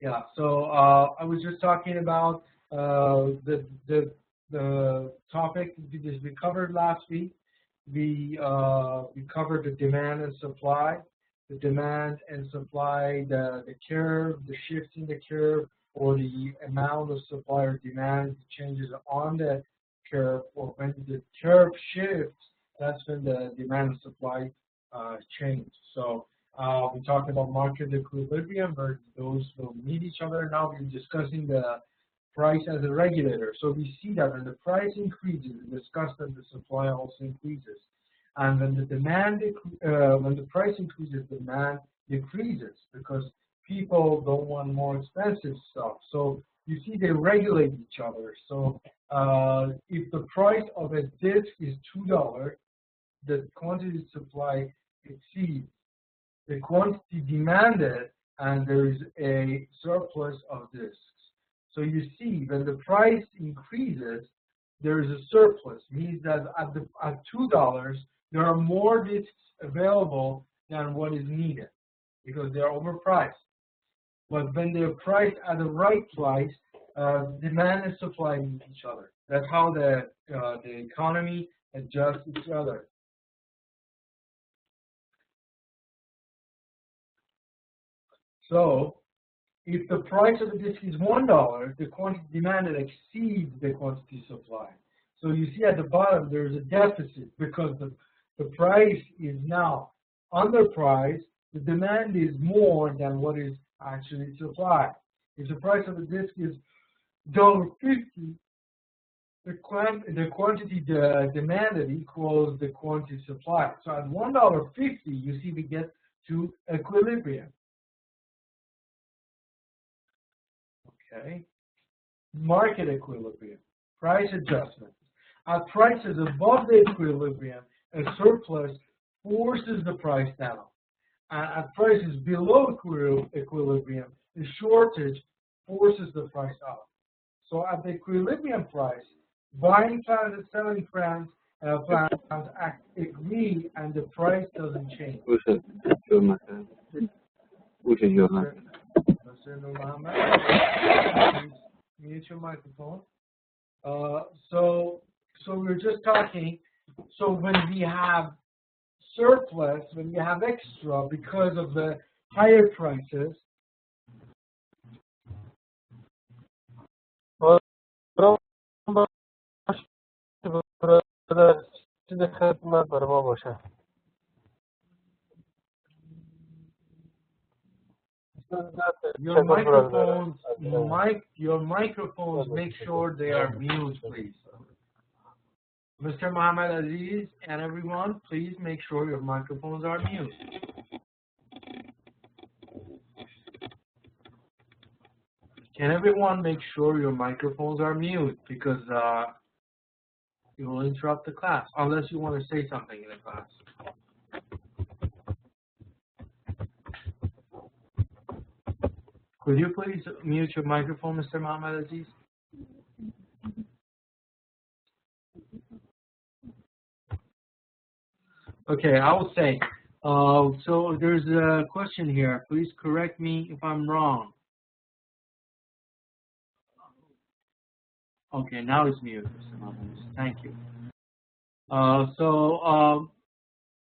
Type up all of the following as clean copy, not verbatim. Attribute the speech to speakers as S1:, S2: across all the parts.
S1: Yeah. So I was just talking about the topic we covered last week. We covered the demand and supply, the demand and supply, the curve, the shift in the curve, or the amount of supply or demand changes on the curve, or when the curve shifts, that's when the demand and supply change. So we talked about market equilibrium, where those will meet each other. Now we're discussing the price as a regulator. So we see that when the price increases, we discussed that the supply also increases. And when the demand, when the price increases, demand decreases because people don't want more expensive stuff. So you see they regulate each other. So if the price of a disc is $2, the quantity supply exceeds the quantity demanded, and there is a surplus of discs. So you see, when the price increases, there is a surplus. Means that at $2, there are more discs available than what is needed because they are overpriced. But when they're priced at the right price, demand and supply meet each other. That's how the economy adjusts each other. So, if the price of the disc is $1, the quantity demanded exceeds the quantity supplied. So you see at the bottom there's a deficit because the price is now underpriced. The demand is more than what is actually supplied. If the price of the disc is $1.50, the quantity demanded equals the quantity supplied. So at $1.50, you see we get to equilibrium. Okay. Market equilibrium, price adjustment. At prices above the equilibrium, a surplus forces the price down. At prices below equilibrium, the shortage forces the price up. So at the equilibrium price, buying plans and selling plans agree, and the price doesn't change. Mr. Muhammad, please mute your microphone. So we're just talking. So when we have surplus, when we have extra because of the higher prices, your microphones, make sure they are mute, please. Mr. Muhammad Aziz and everyone, please make sure your microphones are mute. Can everyone make sure your microphones are mute, because you will interrupt the class, unless you want to say something in the class. Could you please mute your microphone, Mr. Muhammad Aziz? Okay, I will say, so there's a question here. Please correct me if I'm wrong. Okay, now it's muted, Mr. Muhammad Aziz. Thank you.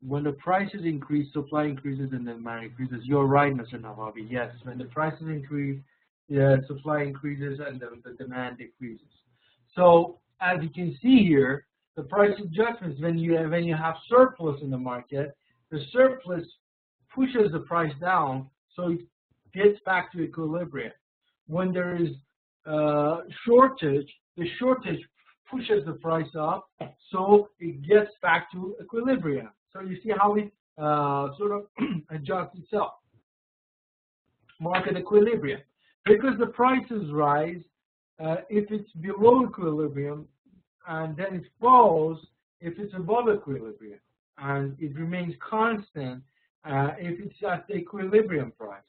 S1: When the prices increase, supply increases and the demand increases. You're right, Mr. Nawabi. Yes, when the prices increase, the supply increases and the demand decreases. So as you can see here, the price adjustments, when you have surplus in the market, the surplus pushes the price down, so it gets back to equilibrium. When there is shortage, the shortage pushes the price up, so it gets back to equilibrium. So you see how it sort of adjusts itself. Market equilibrium. Because the prices rise, if it's below equilibrium, and then it falls if it's above equilibrium. And it remains constant if it's at the equilibrium price.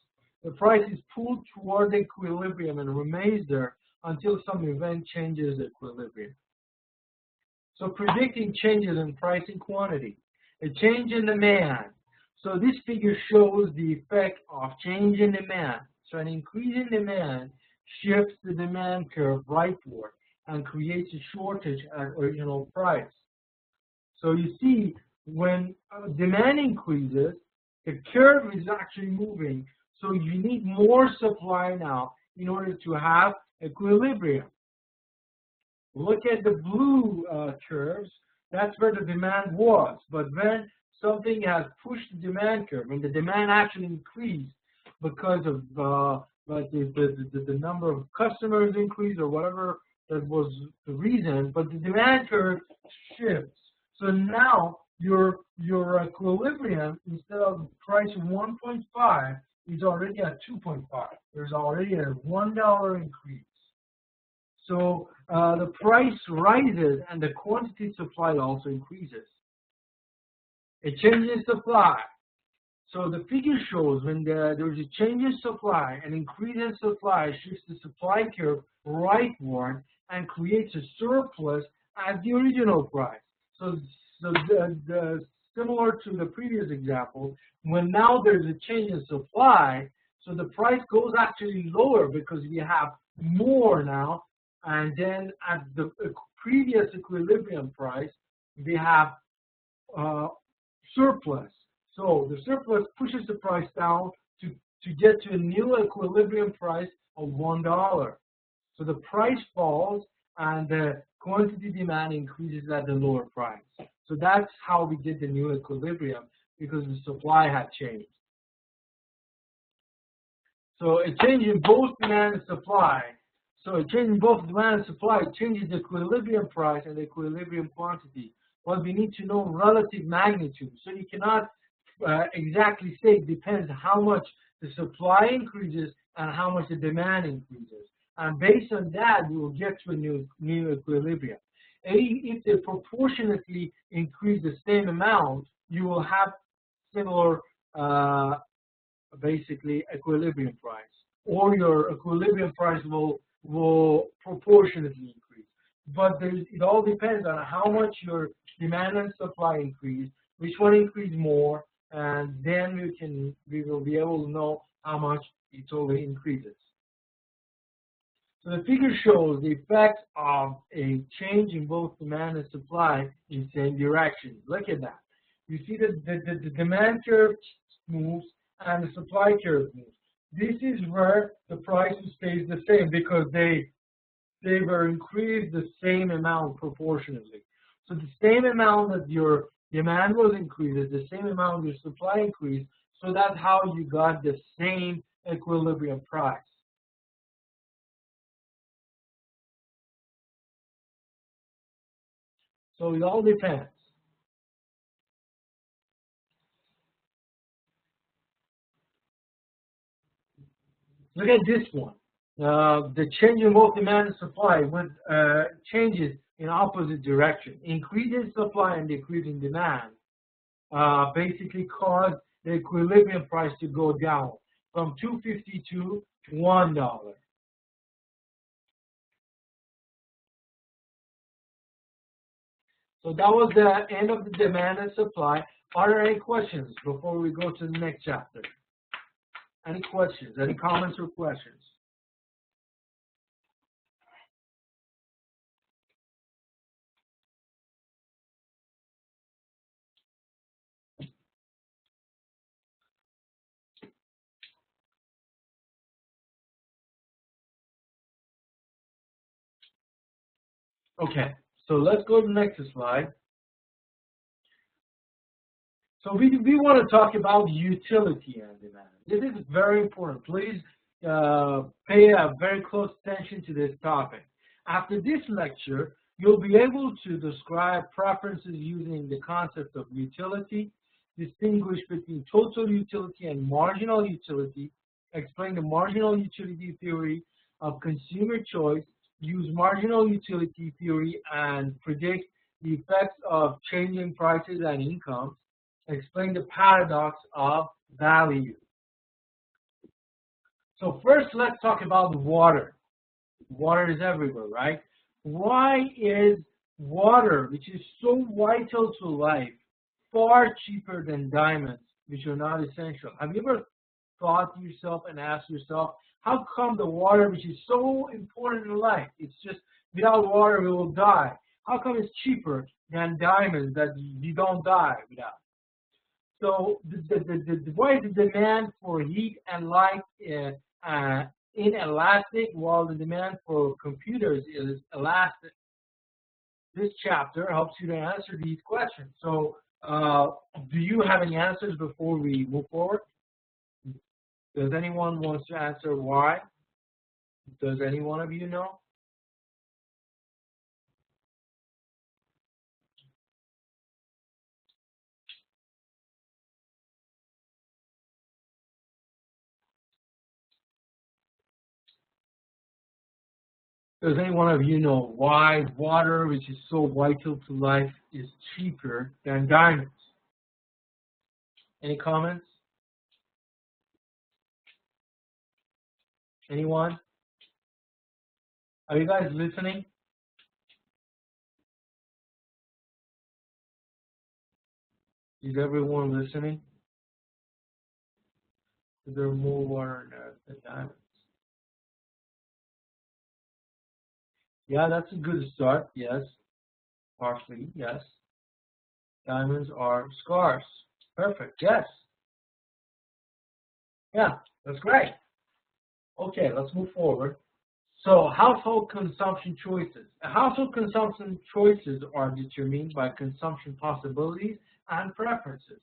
S1: The price is pulled toward equilibrium and remains there until some event changes equilibrium. So predicting changes in price and quantity. A change in demand. So this figure shows the effect of change in demand. So an increase in demand shifts the demand curve rightward and creates a shortage at original price. So you see, when demand increases, the curve is actually moving. So you need more supply now in order to have equilibrium. Look at the blue curves. That's where the demand was. But when something has pushed the demand curve, when the demand actually increased because of the number of customers increased or whatever that was the reason, but the demand curve shifts. So now your equilibrium, instead of price of 1.5, is already at 2.5. There's already a $1 increase. So the price rises and the quantity supplied also increases. A change in supply. So the figure shows when there's a change in supply, an increase in supply shifts the supply curve rightward and creates a surplus at the original price. So similar to the previous example, when now there's a change in supply, so the price goes actually lower because we have more now, and then at the previous equilibrium price, we have surplus. So the surplus pushes the price down to get to a new equilibrium price of $1. So the price falls and the quantity demand increases at the lower price. So that's how we get the new equilibrium, because the supply had changed. So a change in both demand and supply. So a change in both demand and supply changes the equilibrium price and the equilibrium quantity. Well, we need to know relative magnitude. So you cannot exactly say it depends how much the supply increases and how much the demand increases. And based on that, we will get to a new equilibrium. If they proportionately increase the same amount, you will have similar, basically, equilibrium price. Or your equilibrium price will proportionately increase. But it all depends on how much your demand and supply increase, which one increase more, and then we will be able to know how much it totally increases. So the figure shows the effect of a change in both demand and supply in the same direction. Look at that. You see that the demand curve moves and the supply curve moves. This is where the price stays the same because they were increased the same amount proportionately. So the same amount that your demand was increased, the same amount your supply increased, so that's how you got the same equilibrium price. So it all depends. Look at this one. The change in both demand and supply with changes in opposite direction. Increase in supply and decrease in demand basically cause the equilibrium price to go down from $2.52 to $1. So that was the end of the demand and supply. Are there any questions before we go to the next chapter? Any questions? Any comments or questions? Okay, so let's go to the next slide. So we want to talk about utility and demand. This is very important. Please pay a very close attention to this topic. After this lecture, you'll be able to describe preferences using the concept of utility, distinguish between total utility and marginal utility, explain the marginal utility theory of consumer choice, use marginal utility theory and predict the effects of changing prices and incomes, explain the paradox of value. So first, let's talk about water. Water is everywhere, right? Why is water, which is so vital to life, far cheaper than diamonds, which are not essential? Have you ever thought to yourself and asked yourself, how come the water, which is so important in life, it's just without water we will die? How come it's cheaper than diamonds that you don't die without? So why is the demand for heat and light inelastic while the demand for computers is elastic? This chapter helps you to answer these questions. So do you have any answers before we move forward? Does anyone want to answer why? Does any one of you know? Does any one of you know why water, which is so vital to life, is cheaper than diamonds? Any comments? Anyone? Are you guys listening? Is everyone listening? Is there more water in Earth than diamonds? Yeah, that's a good start. Yes. Partially, yes. Diamonds are scarce. Perfect. Yes. Yeah, that's great. Okay, let's move forward. So, household consumption choices. Household consumption choices are determined by consumption possibilities and preferences.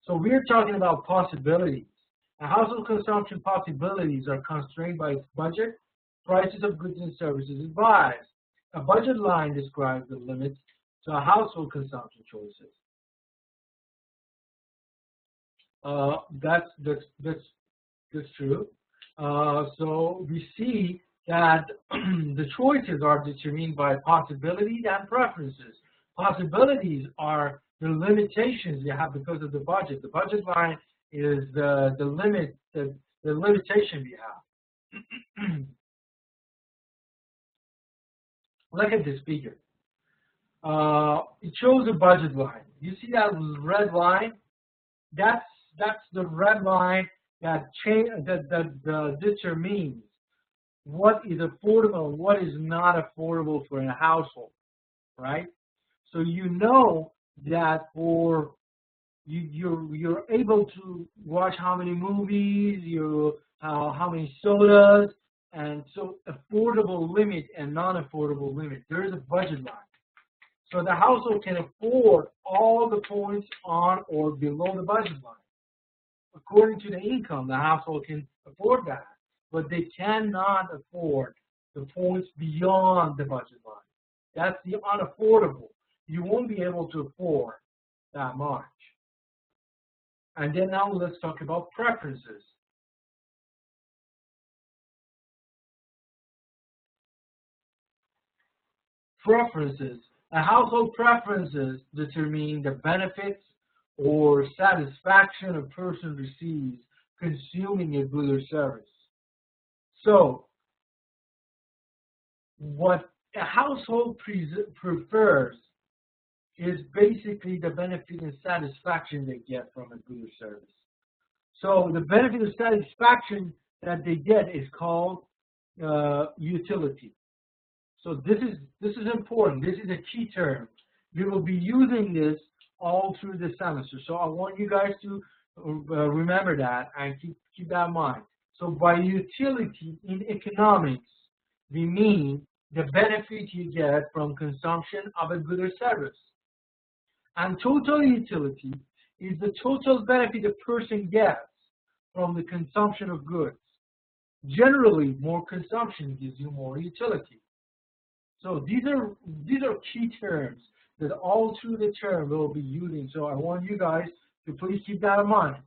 S1: So, we're talking about possibilities. Household consumption possibilities are constrained by its budget, prices of goods and services it buys. A budget line describes the limits to household consumption choices. That's true. So we see that the choices are determined by possibilities and preferences. Possibilities are the limitations you have because of the budget. The budget line is the limit, the limitation we have. Look at this figure. It shows a budget line. You see that red line? That's the red line that determines what is affordable and what is not affordable for a household, right? So you know that for you're able to watch how many movies, how many sodas, and so affordable limit and non-affordable limit. There is a budget line. So the household can afford all the points on or below the budget line. According to the income, the household can afford that, but they cannot afford the points beyond the budget line. That's the unaffordable. You won't be able to afford that much. And then now let's talk about preferences. Preferences. A household preferences determine the benefits or satisfaction a person receives consuming a good or service. So, what a household prefers is basically the benefit and satisfaction they get from a good or service. So, the benefit and satisfaction that they get is called utility. So this is important. This is a key term. We will be using this all through the semester. So I want you guys to remember that and keep that in mind. So by utility in economics, we mean the benefit you get from consumption of a good or service. And total utility is the total benefit a person gets from the consumption of goods. Generally, more consumption gives you more utility. So these are key terms that all through the term we'll be using. So I want you guys to please keep that in mind.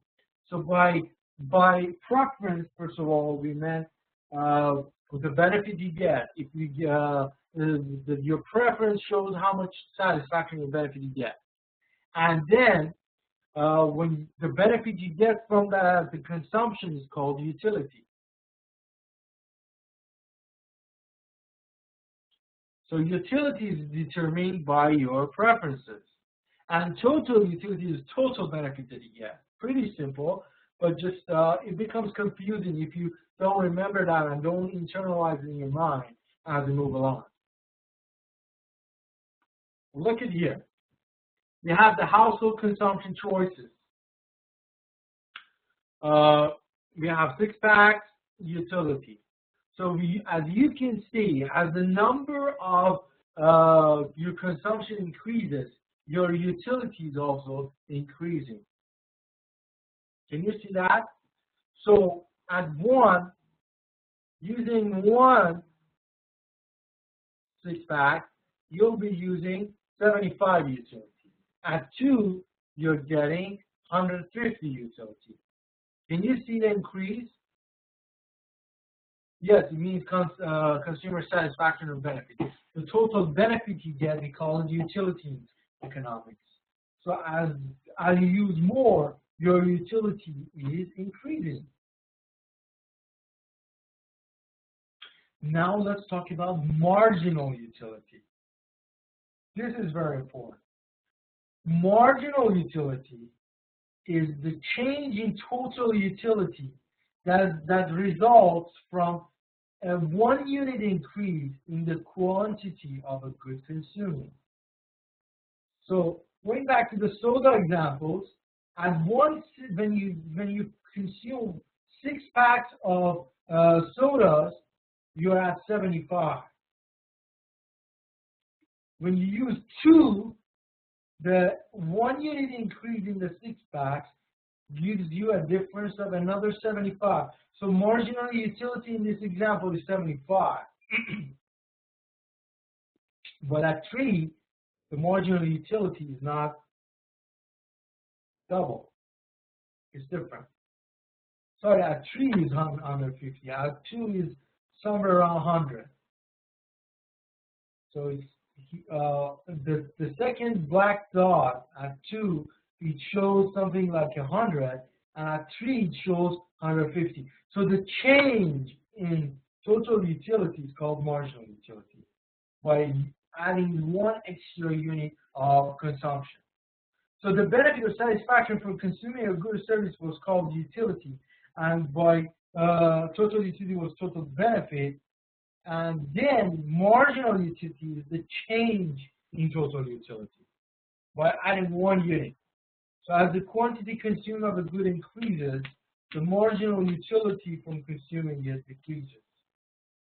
S1: So by preference, first of all, we meant the benefit you get. If your preference shows how much satisfaction or benefit you get, and then when the benefit you get from the consumption is called utility. So utility is determined by your preferences. And total utility is total benefit that you get. Pretty simple. but just it becomes confusing if you don't remember that and don't internalize it in your mind as we move along. Look at here. We have the household consumption choices. We have six-packs, utility. So as you can see, as the number of your consumption increases, your utility is also increasing. Can you see that? So at one, using one six-pack, you'll be using 75 utility. At two, you're getting 150 utility. Can you see the increase? Yes, it means consumer satisfaction or benefit. The total benefit you get, we call it utility economics. So as you use more, your utility is increasing. Now let's talk about marginal utility. This is very important. Marginal utility is the change in total utility that results from a 1 unit increase in the quantity of a good consumed. So going back to the soda examples, when you consume 6 packs of sodas, you're at 75. When you use 2, the 1 unit increase in the 6 packs gives you a difference of another 75. So marginal utility in this example is 75. But at 3, the marginal utility is not double. It's different. Sorry, at 3 is 150. At 2 is somewhere around 100. So it's the second black dot at 2, it shows something like 100, and at 3 it shows 150. So the change in total utility is called marginal utility by adding 1 extra unit of consumption. So the benefit or satisfaction from consuming a good or service was called utility, and by total utility was total benefit. And then marginal utility is the change in total utility by adding 1 unit. So as the quantity consumed of a good increases, the marginal utility from consuming it decreases.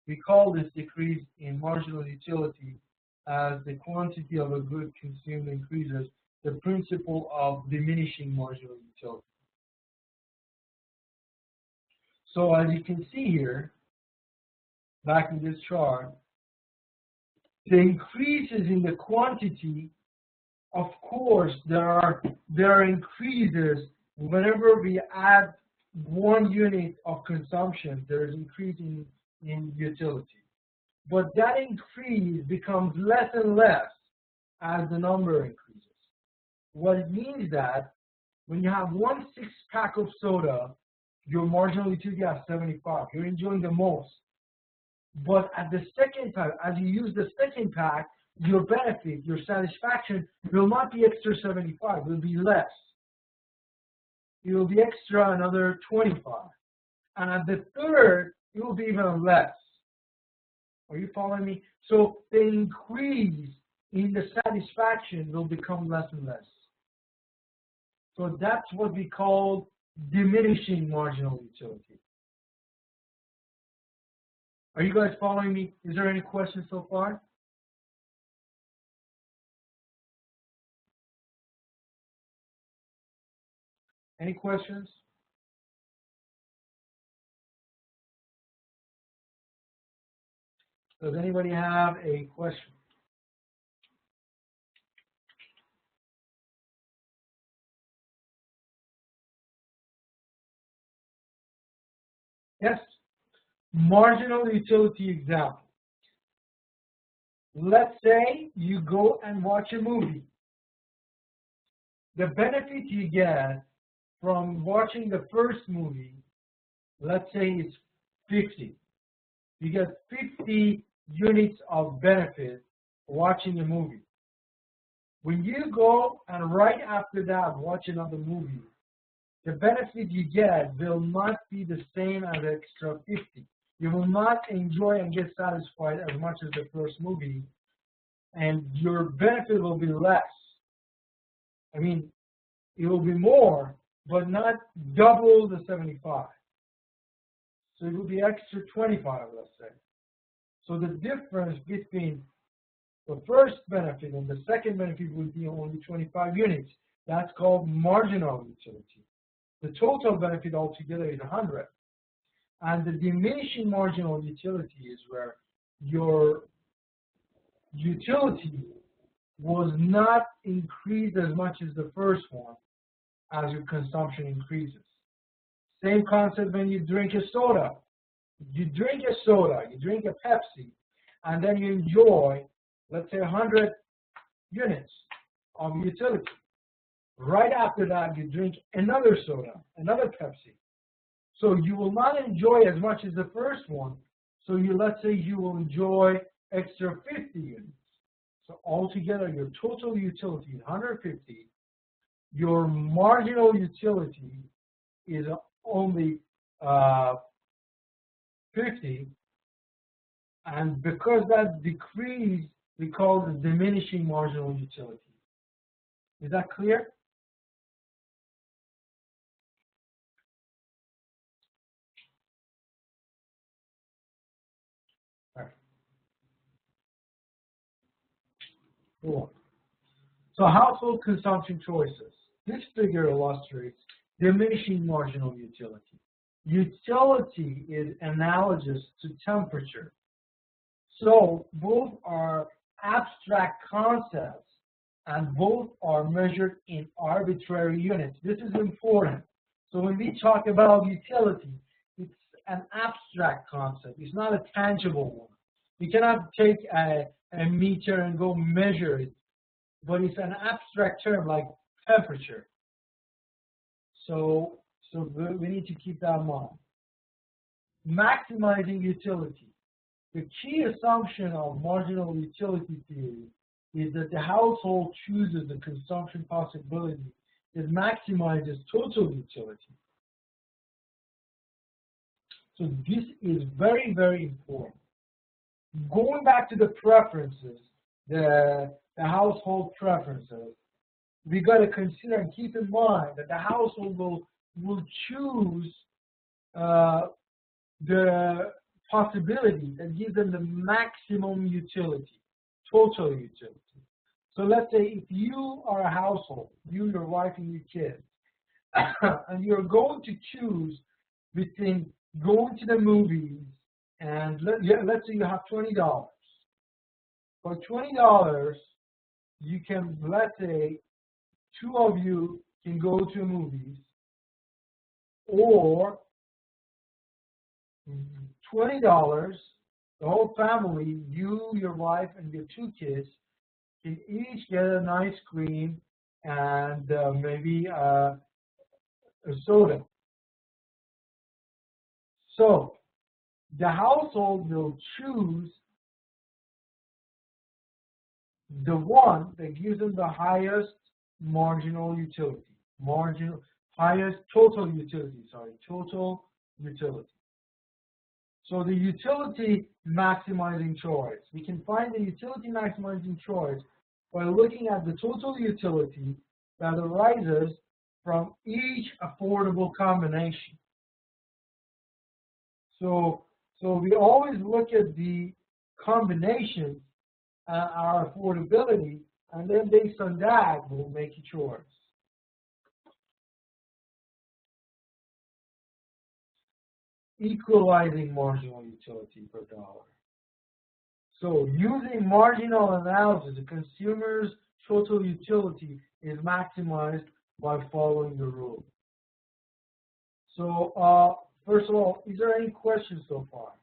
S1: We call this decrease in marginal utility as the quantity of a good consumed increases, the principle of diminishing marginal utility. So as you can see here, back in this chart, the increases in the quantity, of course, there are increases whenever we add 1 unit of consumption. There is increase in utility, but that increase becomes less and less as the number increases. What it means that when you have 1 6-pack of soda, your marginal utility is 75. You're enjoying the most. But at the second pack, as you use the second pack, your benefit, your satisfaction will not be extra 75, it will be less. It will be extra another 25. And at the third, it will be even less. Are you following me? So the increase in the satisfaction will become less and less. So that's what we call diminishing marginal utility. Are you guys following me? Is there any questions so far? Any questions? Does anybody have a question? Yes. Marginal utility example. Let's say you go and watch a movie. The benefit you get from watching the first movie, let's say it's 50. You get 50 units of benefit watching a movie. When you go and right after that watch another movie, the benefit you get will not be the same as extra 50. You will not enjoy and get satisfied as much as the first movie, and your benefit will be less. I mean, it will be more, but not double the 75. So it will be extra 25, let's say. So the difference between the first benefit and the second benefit will be only 25 units. That's called marginal utility. The total benefit altogether is 100. And the diminishing marginal utility is where your utility was not increased as much as the first one as your consumption increases. Same concept when you drink a soda. You drink a soda, you drink a Pepsi, and then you enjoy, let's say, 100 units of utility. Right after that, you drink another soda, another Pepsi. So you will not enjoy as much as the first one. So let's say you will enjoy extra 50 units. So altogether, your total utility is 150. Your marginal utility is only 50. And because that decreased, we call it diminishing marginal utility. Is that clear? Cool. So household consumption choices. This figure illustrates diminishing marginal utility. Utility is analogous to temperature. So both are abstract concepts and both are measured in arbitrary units. This is important. So when we talk about utility, it's an abstract concept. It's not a tangible one. We cannot take a meter and go measure it, but it's an abstract term like temperature. So we need to keep that in mind. Maximizing utility. The key assumption of marginal utility theory is that the household chooses the consumption possibility that maximizes total utility. So this is very, very important. Going back to the preferences, the household preferences, we got to consider and keep in mind that the household will choose the possibility that gives them the maximum utility, total utility. So let's say if you are a household, you, your wife, and your kids, and you're going to choose between going to the movies and let's say you have $20. For $20, you can, let's say, two of you can go to movies, or $20, the whole family, you, your wife, and your two kids, can each get an ice cream and maybe a soda. So the household will choose the one that gives them the highest marginal utility, highest total utility, total utility. So the utility maximizing choice. We can find the utility maximizing choice by looking at the total utility that arises from each affordable combination. So we always look at the combinations and our affordability, and then based on that, we'll make a choice. Equalizing marginal utility per dollar. So using marginal analysis, the consumer's total utility is maximized by following the rule. So first of all, is there any questions so far?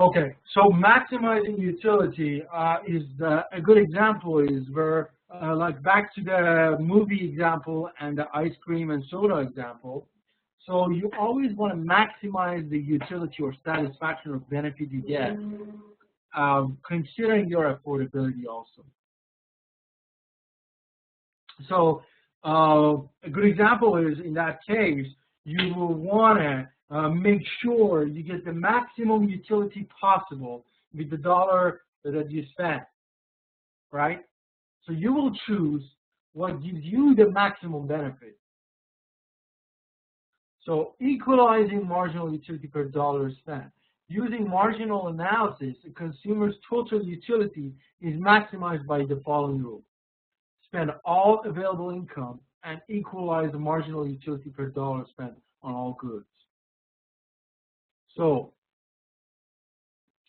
S1: Okay, so maximizing utility is a good example is where, like back to the movie example and the ice cream and soda example. So you always want to maximize the utility or satisfaction or benefit you get, considering your affordability also. So a good example is in that case, you will want to make sure you get the maximum utility possible with the dollar that you spend, right? So you will choose what gives you the maximum benefit. So equalizing marginal utility per dollar spent. Using marginal analysis, a consumer's total utility is maximized by the following rule. Spend all available income and equalize the marginal utility per dollar spent on all goods. So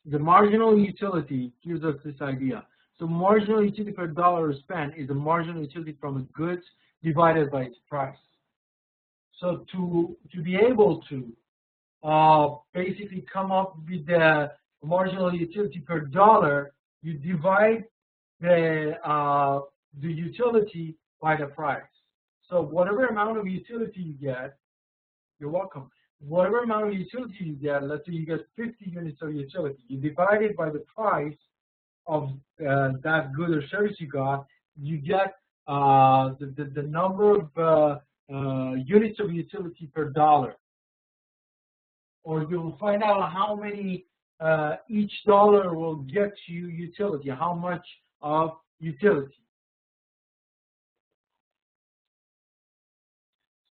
S1: the marginal utility gives us this idea. So marginal utility per dollar spent is the marginal utility from the goods divided by its price. So to be able to basically come up with the marginal utility per dollar, you divide the utility by the price. So whatever amount of utility you get, you're welcome. Whatever amount of utility you get, let's say you get 50 units of utility, you divide it by the price of that good or service you got, you get the number of units of utility per dollar. Or you'll find out how many each dollar will get you utility, how much of utility.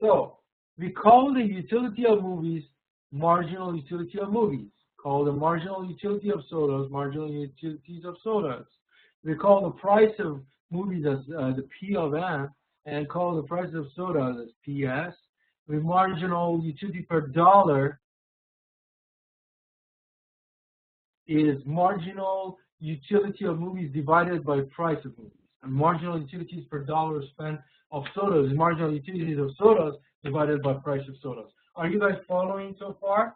S1: So we call the utility of movies marginal utility of movies. Call the marginal utility of sodas marginal utilities of sodas. We call the price of movies as the P of M, and call the price of sodas as PS. The marginal utility per dollar is marginal utility of movies divided by price of movies. And marginal utilities per dollar spent of sodas is marginal utilities of sodas divided by price of sodas. Are you guys following so far?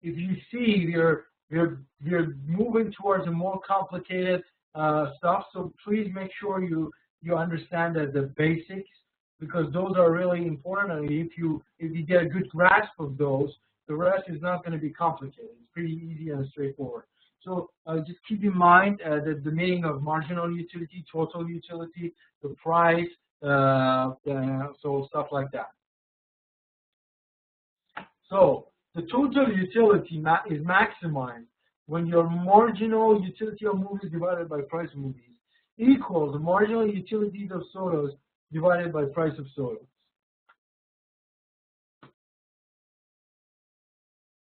S1: If you see, we're moving towards a more complicated stuff, so please make sure you understand the basics, because those are really important. And if you get a good grasp of those, the rest is not going to be complicated. It's pretty easy and straightforward. So just keep in mind the meaning of marginal utility, total utility, the price, so stuff like that. So the total utility is maximized when your marginal utility of movies divided by price of movies equals the marginal utilities of sodas divided by price of sodas.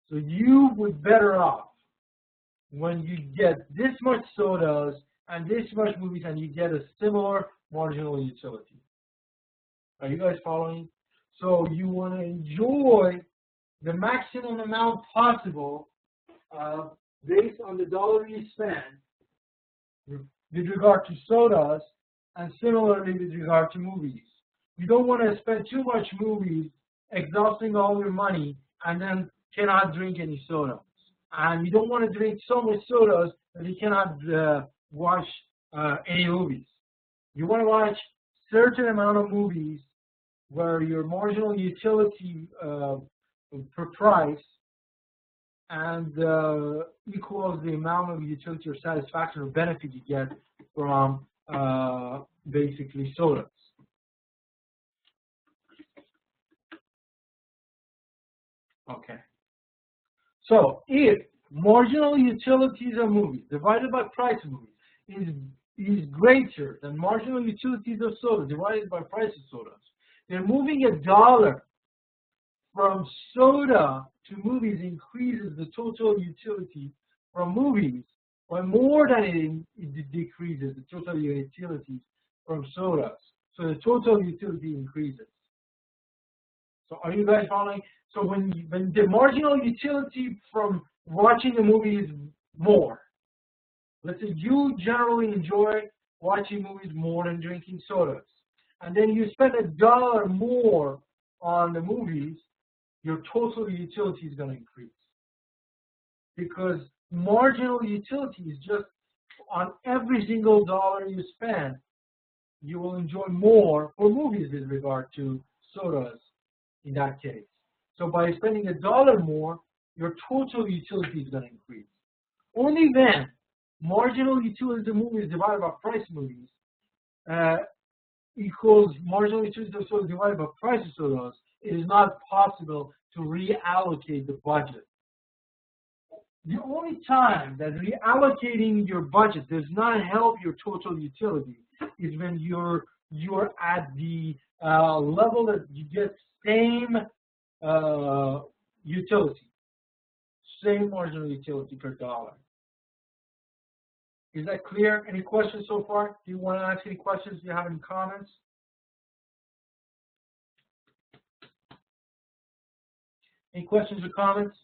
S1: So you would better off when you get this much sodas and this much movies and you get a similar marginal utility. Are you guys following? So you want to enjoy the maximum amount possible based on the dollar you spend with regard to sodas, and similarly with regard to movies. You don't want to spend too much movies, exhausting all your money, and then cannot drink any sodas. And you don't want to drink so much sodas that you cannot watch any movies. You want to watch certain amount of movies where your marginal utility per price and equals the amount of utility or satisfaction or benefit you get from basically sodas. Okay. So if marginal utilities of movies divided by price of movies is greater than marginal utilities of sodas divided by price of sodas, then moving a dollar from soda to movies increases the total utility from movies by more than it decreases the total utilities from sodas. So the total utility increases. So are you guys following? So when the marginal utility from watching a movie is more, let's say you generally enjoy watching movies more than drinking sodas, and then you spend $1 more on the movies, your total utility is going to increase. because marginal utility is just on every single dollar you spend, you will enjoy more for movies with regard to sodas in that case. So by spending $1 more, your total utility is going to increase. Only then, marginal utility of movies divided by price of movies equals marginal utility of sodas divided by price of sodas. It is not possible to reallocate the budget. The only time that reallocating your budget does not help your total utility is when you're at the level that you get same utility, same marginal utility per dollar. Is that clear? Any questions so far? Do you want to ask any questions? Do you have any comments? Any questions or comments?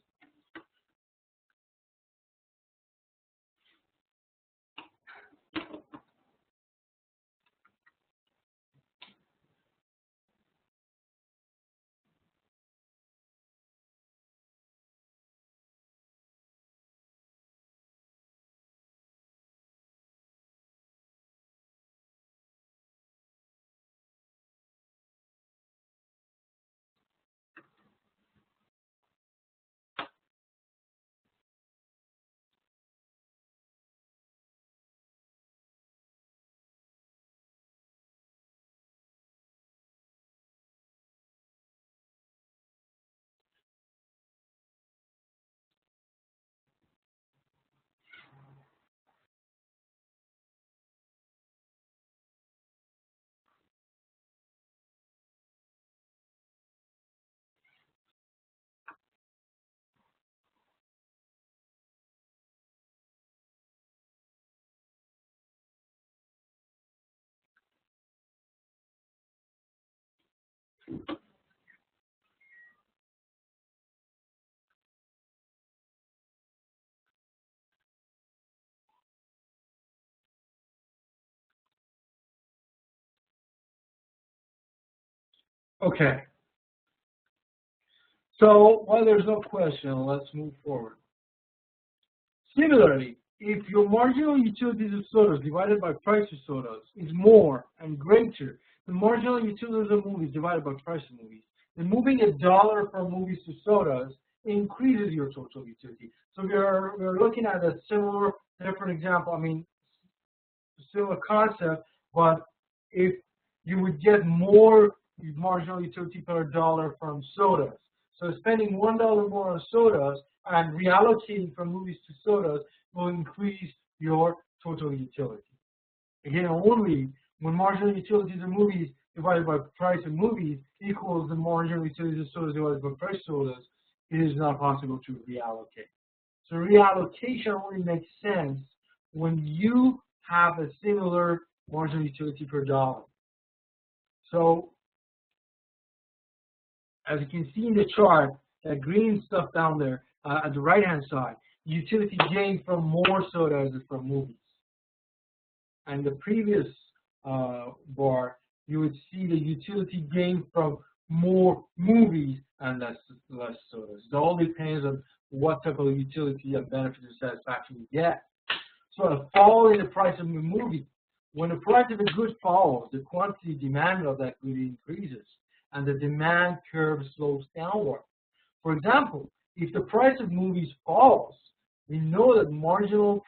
S1: Okay. So while there's no question, let's move forward. Similarly, if your marginal utilities of sodas divided by price of sodas is more and greater than marginal utilities of movies divided by price of movies, then moving $1 from movies to sodas increases your total utility. So we're looking at a similar, different example. I mean, similar concept, but if you would get more marginal utility per dollar from sodas. So spending $1 more on sodas and reallocating from movies to sodas will increase your total utility. Again, only when marginal utilities of movies divided by price of movies equals the marginal utilities of sodas divided by price of sodas, it is not possible to reallocate. So reallocation only makes sense when you have a similar marginal utility per dollar. So as you can see in the chart, that green stuff down there at the right-hand side, utility gained from more sodas than from movies. And the previous bar, you would see the utility gained from more movies and less sodas. It all depends on what type of utility and benefit and satisfaction you get. So a fall in the price of a movie. When the price of a good falls, the quantity demand of that good increases, and the demand curve slopes downward. For example, if the price of movies falls, we know that marginal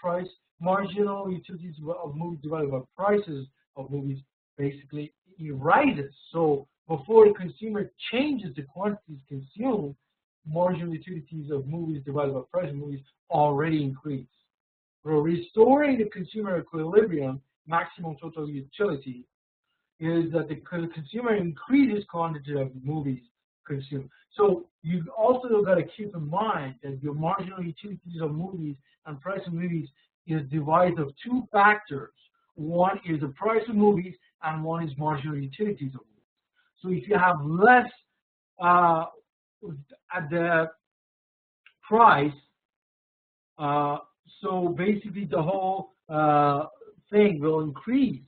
S1: utilities of movies divided by prices of movies basically rises. So before the consumer changes the quantities consumed, marginal utilities of movies divided by price of movies already increase. For restoring the consumer equilibrium, maximum total utility is that the consumer increases quantity of movies consumed. So you've also got to keep in mind that your marginal utilities of movies and price of movies is divided of two factors. One is the price of movies and one is marginal utilities of movies. So if you have less at the price, so basically the whole thing will increase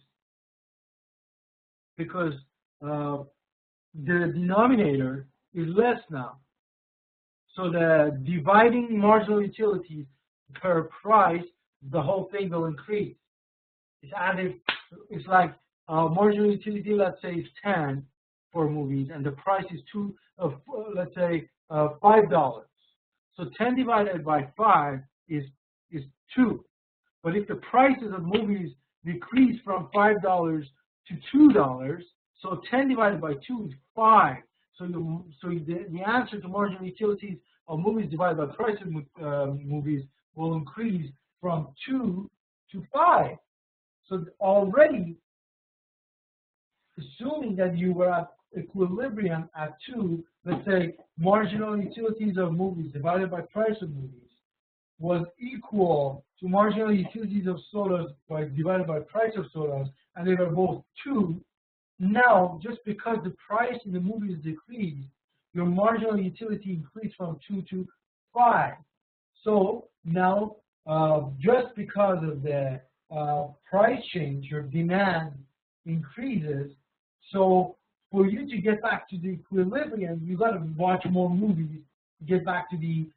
S1: because the denominator is less now. So the dividing marginal utilities per price, the whole thing will increase. It's added. It's like marginal utility, let's say, is 10 for movies, and the price is let's say $5. So 10 divided by 5 is 2. But if the prices of movies decrease from $5 to $2, so 10 divided by 2 is 5. So the answer to marginal utilities of movies divided by price of movies will increase from 2 to 5. So already, assuming that you were at equilibrium at 2, let's say marginal utilities of movies divided by price of movies was equal to marginal utilities of sodas divided by price of sodas, and they were both 2. Now, just because the price in the movies decreased, your marginal utility increased from 2 to 5. So now, just because of the price change, your demand increases. So for you to get back to the equilibrium, you got to watch more movies to get back to the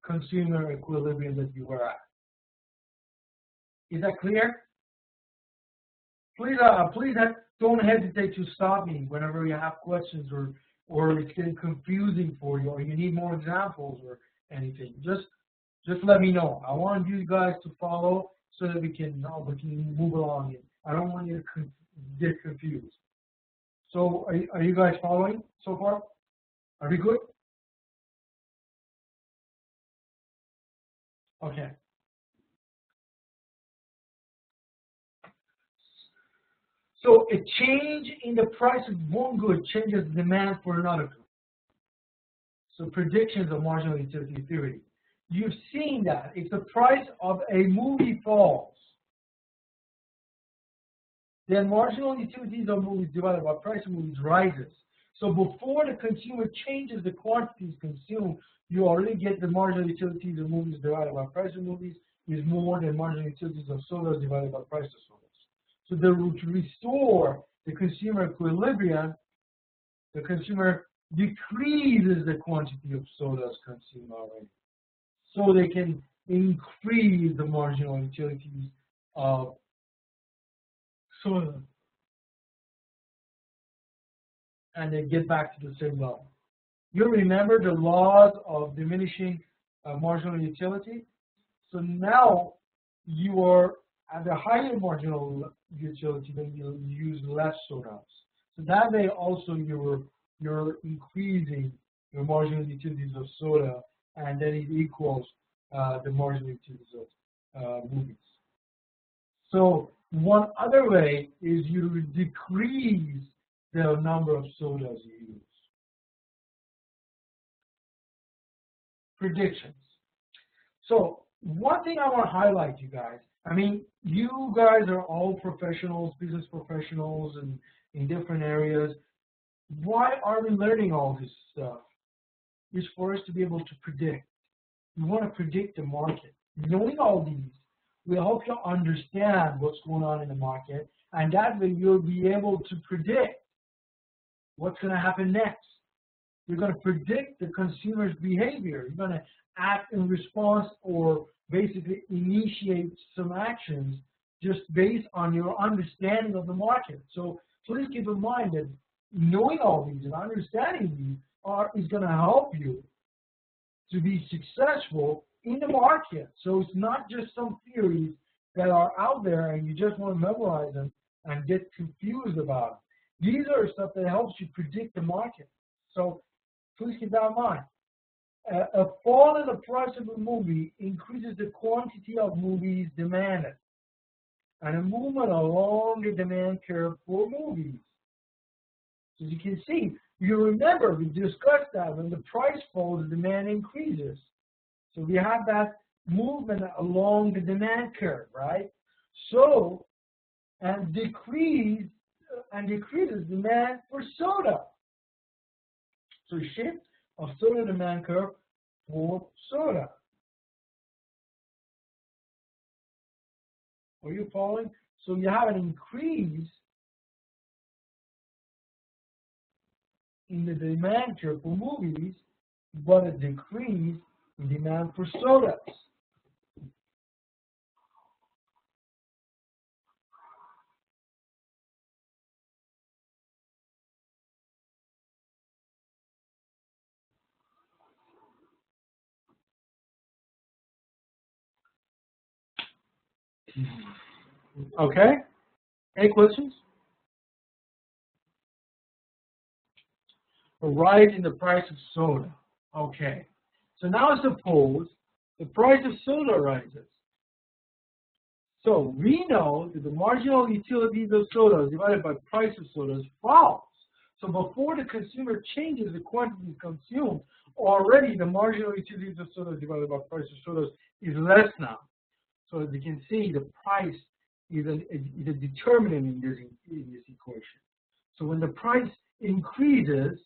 S1: consumer equilibrium that you were at. Is that clear? Please don't hesitate to stop me whenever you have questions or it's getting confusing for you or you need more examples or anything. Just let me know. I want you guys to follow so that we can move along. I don't want you to get confused. So are you guys following so far? Are we good? Okay. So a change in the price of one good changes the demand for another good. So predictions of marginal utility theory. You've seen that if the price of a movie falls, then marginal utilities of movies divided by price of movies rises. So before the consumer changes the quantities consumed, you already get the marginal utilities of movies divided by price of movies is more than marginal utilities of sodas divided by price of sodas. So to restore the consumer equilibrium, the consumer decreases the quantity of sodas consumed already. So they can increase the marginal utilities of soda. And then get back to the same level. You remember the laws of diminishing marginal utility? So now you are at a higher marginal utility, then you use less sodas. So that way also you're increasing your marginal utilities of soda, and then it equals the marginal utilities of movies. So one other way is you decrease the number of sodas you use. Predictions. So one thing I want to highlight, you guys, I mean, you guys are all professionals, business professionals, and in different areas. Why are we learning all this stuff? It's for us to be able to predict. We want to predict the market. Knowing all these will help you understand what's going on in the market, and that way you'll be able to predict what's going to happen next. You're going to predict the consumer's behavior. You're going to act in response or basically initiate some actions just based on your understanding of the market. So please keep in mind that knowing all these and understanding these is going to help you to be successful in the market. So it's not just some theories that are out there and you just want to memorize them and get confused about them. These are stuff that helps you predict the market. So please keep that in mind. A fall in the price of a movie increases the quantity of movies demanded, and a movement along the demand curve for movies. So as you can see, you remember we discussed that when the price falls, the demand increases. So we have that movement along the demand curve, right? So, and decreases demand for soda. So shift of soda demand curve for soda. Are you following? So you have an increase in the demand curve for movies, but a decrease in demand for sodas. Okay? Any questions? A rise in the price of soda. Okay. So now suppose the price of soda rises. So we know that the marginal utilities of sodas divided by price of sodas falls. So before the consumer changes the quantity consumed, already the marginal utilities of sodas divided by price of sodas is less now. So as you can see, the price is a determinant in this equation. So when the price increases,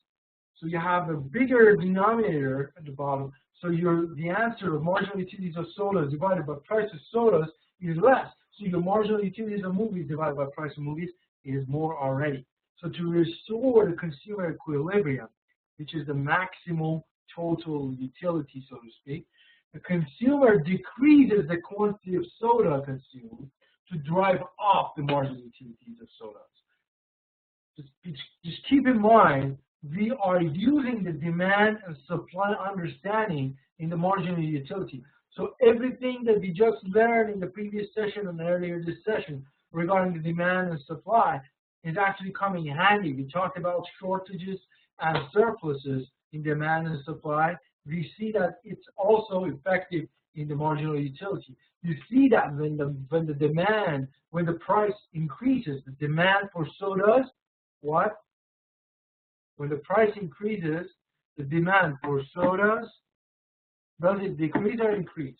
S1: so you have a bigger denominator at the bottom. So the answer of marginal utilities of sodas divided by price of sodas is less. So your marginal utilities of movies divided by price of movies is more already. So to restore the consumer equilibrium, which is the maximal total utility, so to speak, the consumer decreases the quantity of soda consumed to drive up the marginal utilities of sodas. Just keep in mind, we are using the demand and supply understanding in the marginal utility. So everything that we just learned in the previous session and earlier this session regarding the demand and supply is actually coming in handy. We talked about shortages and surpluses in demand and supply. We see that it's also effective in the marginal utility. You see that when the price increases, the demand for sodas, what? When the price increases, the demand for sodas, does it decrease or increase?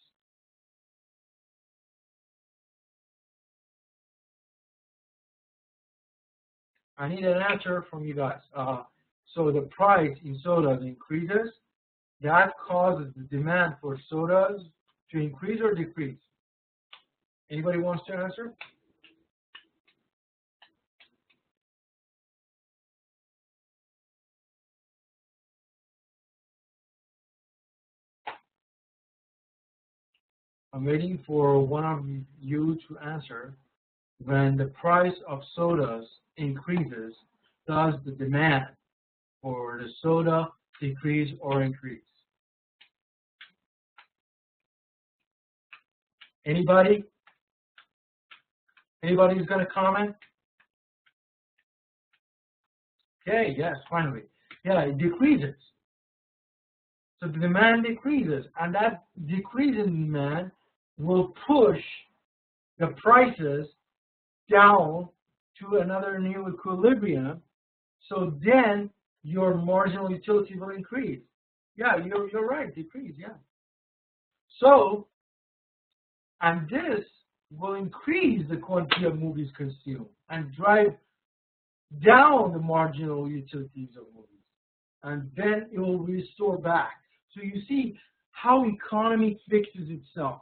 S1: I need an answer from you guys. So the price in sodas increases. That causes the demand for sodas to increase or decrease. Anybody wants to answer? I'm waiting for one of you to answer. When the price of sodas increases, does the demand for the soda decrease or increase? Anybody? Anybody who's going to comment? Okay, yes, finally. Yeah, it decreases. So the demand decreases, and that decrease in demand will push the prices down to another new equilibrium. So then your marginal utility will increase. Yeah, you're right, decrease, yeah. So, and this will increase the quantity of movies consumed and drive down the marginal utilities of movies. And then it will restore back. So you see how economy fixes itself.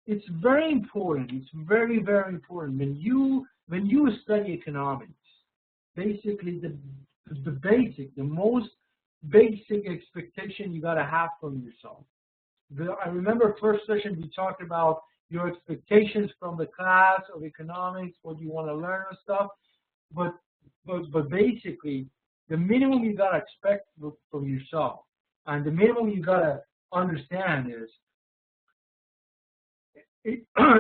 S1: It's very important. It's very, very important. When you study economics, basically the most basic expectation you got to have from yourself. I remember first session we talked about your expectations from the class of economics, what you want to learn and stuff. But basically, the minimum you got to expect from yourself, and the minimum you got to understand is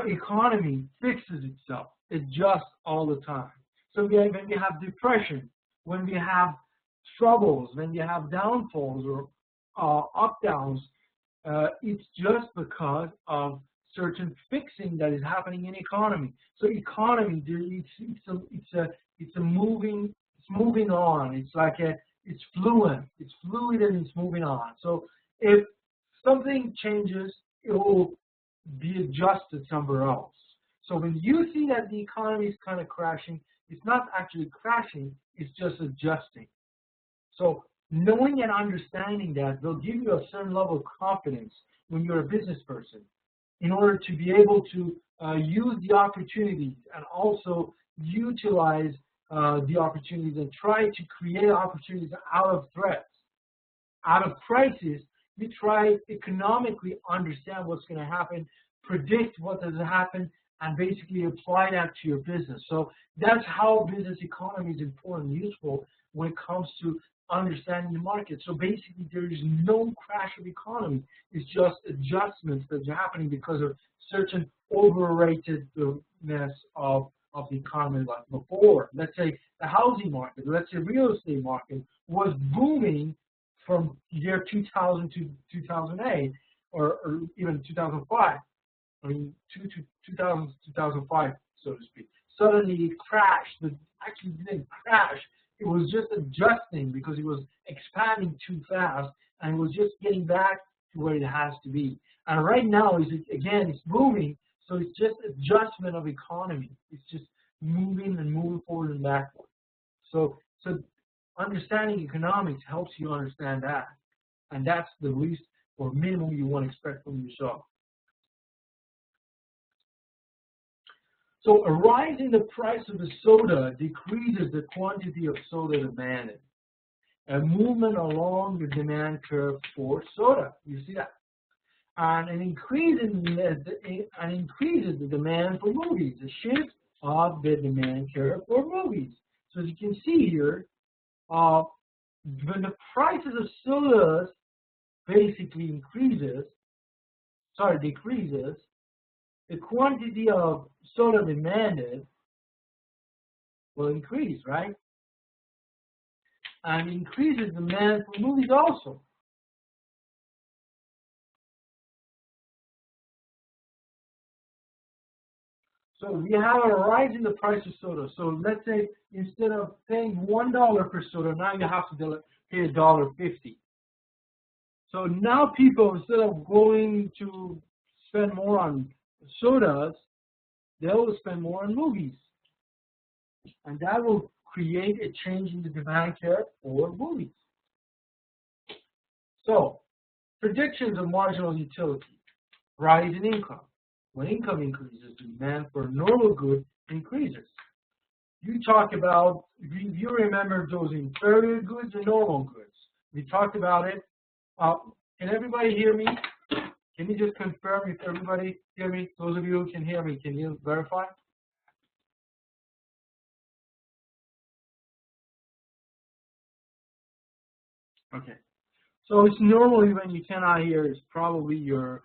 S1: economy fixes itself, adjusts all the time. So when we have depression, when we have troubles, when we have downfalls or up downs, it's just because of certain fixing that is happening in economy. So economy, it's moving on. It's fluid. It's fluid and it's moving on. So if something changes, it will be adjusted somewhere else. So when you see that the economy is kind of crashing, it's not actually crashing, it's just adjusting. So knowing and understanding that will give you a certain level of confidence when you're a business person in order to be able to use the opportunities and also utilize the opportunities and try to create opportunities out of threats, out of crisis. You try economically understand what's going to happen, predict what does happen, and basically apply that to your business. So that's how business economy is important and useful when it comes to understanding the market. So basically, there is no crash of economy. It's just adjustments that are happening because of certain overratedness of the economy like before. Let's say the housing market, let's say real estate market was booming from year 2000 to 2008 or even 2005. I mean, 2000 to 2005, so to speak. Suddenly it crashed, but actually it didn't crash. It was just adjusting because it was expanding too fast, and it was just getting back to where it has to be. And right now, it's booming, so it's just adjustment of economy. It's just moving and moving forward and backward. So understanding economics helps you understand that, and that's the least or minimum you want to expect from yourself. So a rise in the price of the soda decreases the quantity of soda demanded. A movement along the demand curve for soda. You see that? And an increase increases the demand for movies. A shift of the demand curve for movies. So as you can see here, when the prices of sodas basically decreases, the quantity of soda demanded will increase, right? And increases demand for movies also. So we have a rise in the price of soda. So let's say instead of paying $1 per soda, now you have to pay $1.50. So now people, instead of going to spend more on sodas, they will spend more on movies. And that will create a change in the demand curve for movies. So, predictions of marginal utility. Rise in income. When income increases, demand for normal goods increases. You talk about, you remember those inferior goods and normal goods. We talked about it. Can everybody hear me? Can you just confirm if everybody hear me? Those of you who can hear me, can you verify? Okay. So it's normally when you cannot hear, it's probably your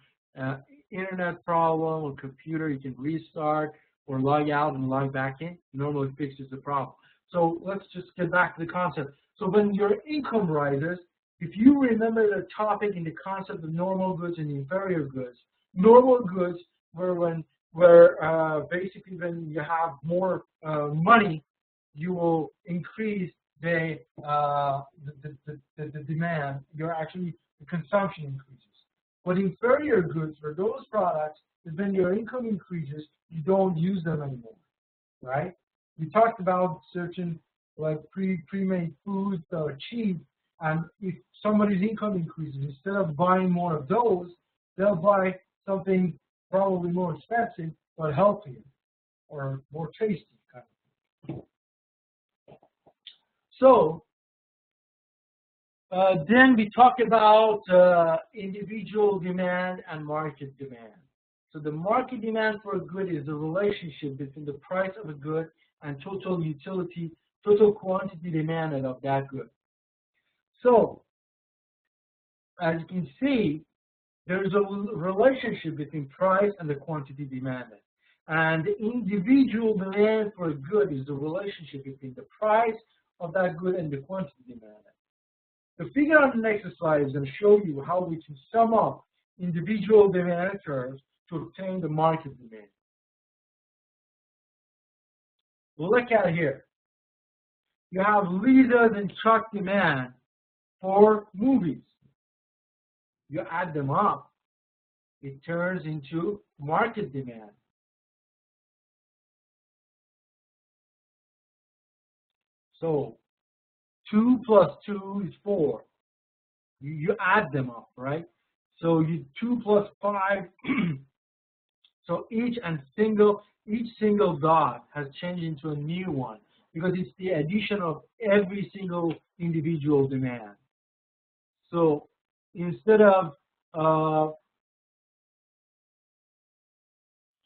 S1: internet problem or computer. You can restart or log out and log back in. Normally fixes the problem. So let's just get back to the concept. So when your income rises, if you remember the topic in the concept of normal goods and inferior goods, normal goods were basically when you have more money, you will increase the demand. The consumption increases. But inferior goods for those products is when your income increases, you don't use them anymore, right? We talked about certain like pre-made foods that are cheap. And if somebody's income increases, instead of buying more of those, they'll buy something probably more expensive but healthier or more tasty kind of thing. So then we talk about individual demand and market demand. So the market demand for a good is the relationship between the price of a good and total utility, total quantity demanded of that good. So, as you can see, there is a relationship between price and the quantity demanded. And the individual demand for a good is the relationship between the price of that good and the quantity demanded. The figure on the next slide is going to show you how we can sum up individual demand curves to obtain the market demand. Look at it here. You have Lisa's and Chuck's demand for movies. You add them up, it turns into market demand. So 2 plus 2 is 4. You add them up, right? So 2 plus 5. So each single dot has changed into a new one. because it's the addition of every single individual demand. So instead of,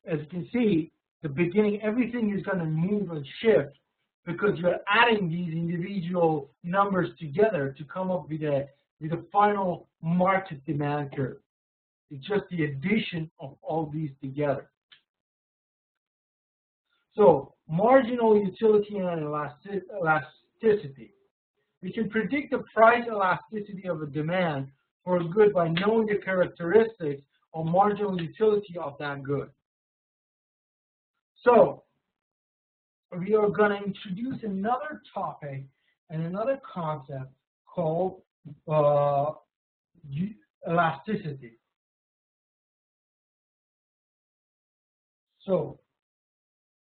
S1: as you can see, the beginning, everything is going to move and shift because you're adding these individual numbers together to come up with a final market demand curve. It's just the addition of all these together. So marginal utility and elasticity. We can predict the price elasticity of a demand for a good by knowing the characteristics of marginal utility of that good. So we are going to introduce another topic and another concept called elasticity. So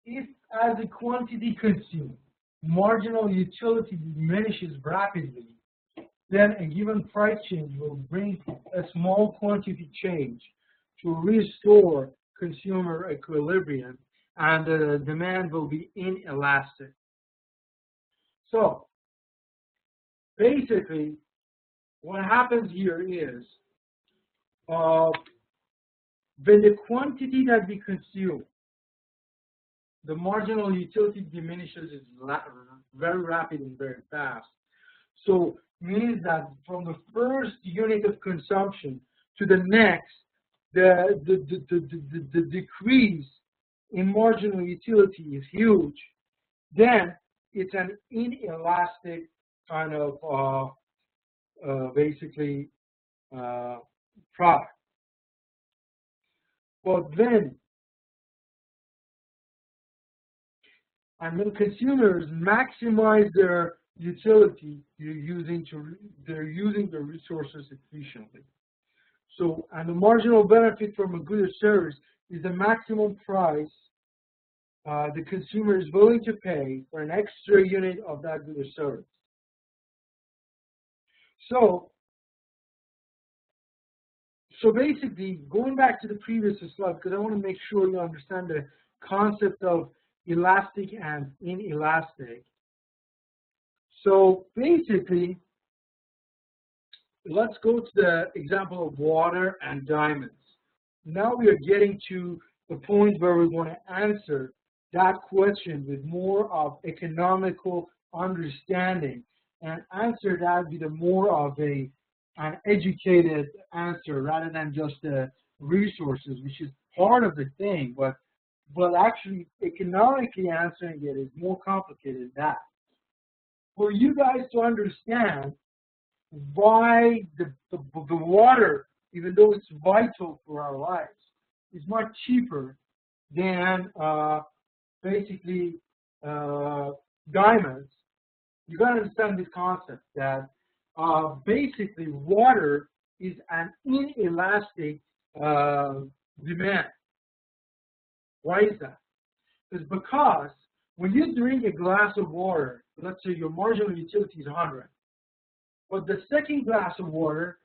S1: if as a quantity consumed, marginal utility diminishes rapidly, then a given price change will bring a small quantity change to restore consumer equilibrium, and the demand will be inelastic. So basically, what happens here is when the quantity that we consume, the marginal utility diminishes very rapid and very fast. So means that from the first unit of consumption to the next, the decrease in marginal utility is huge. Then it's an inelastic kind of basically product. But then, and when consumers maximize their utility, they're using the resources efficiently. So, and the marginal benefit from a good or service is the maximum price the consumer is willing to pay for an extra unit of that good or service. So basically, going back to the previous slide, because I want to make sure you understand the concept of elastic and inelastic. So basically, let's go to the example of water and diamonds. Now we are getting to the point where we want to answer that question with more of economical understanding and answer that with a more of an educated answer rather than just the resources, which is part of the thing, but actually economically answering it is more complicated than that. For you guys to understand why the water, even though it's vital for our lives, is much cheaper than basically diamonds, you got to understand this concept that basically water is an inelastic demand. Why is that? It's because when you drink a glass of water, let's say your marginal utility is 100, but the second glass of water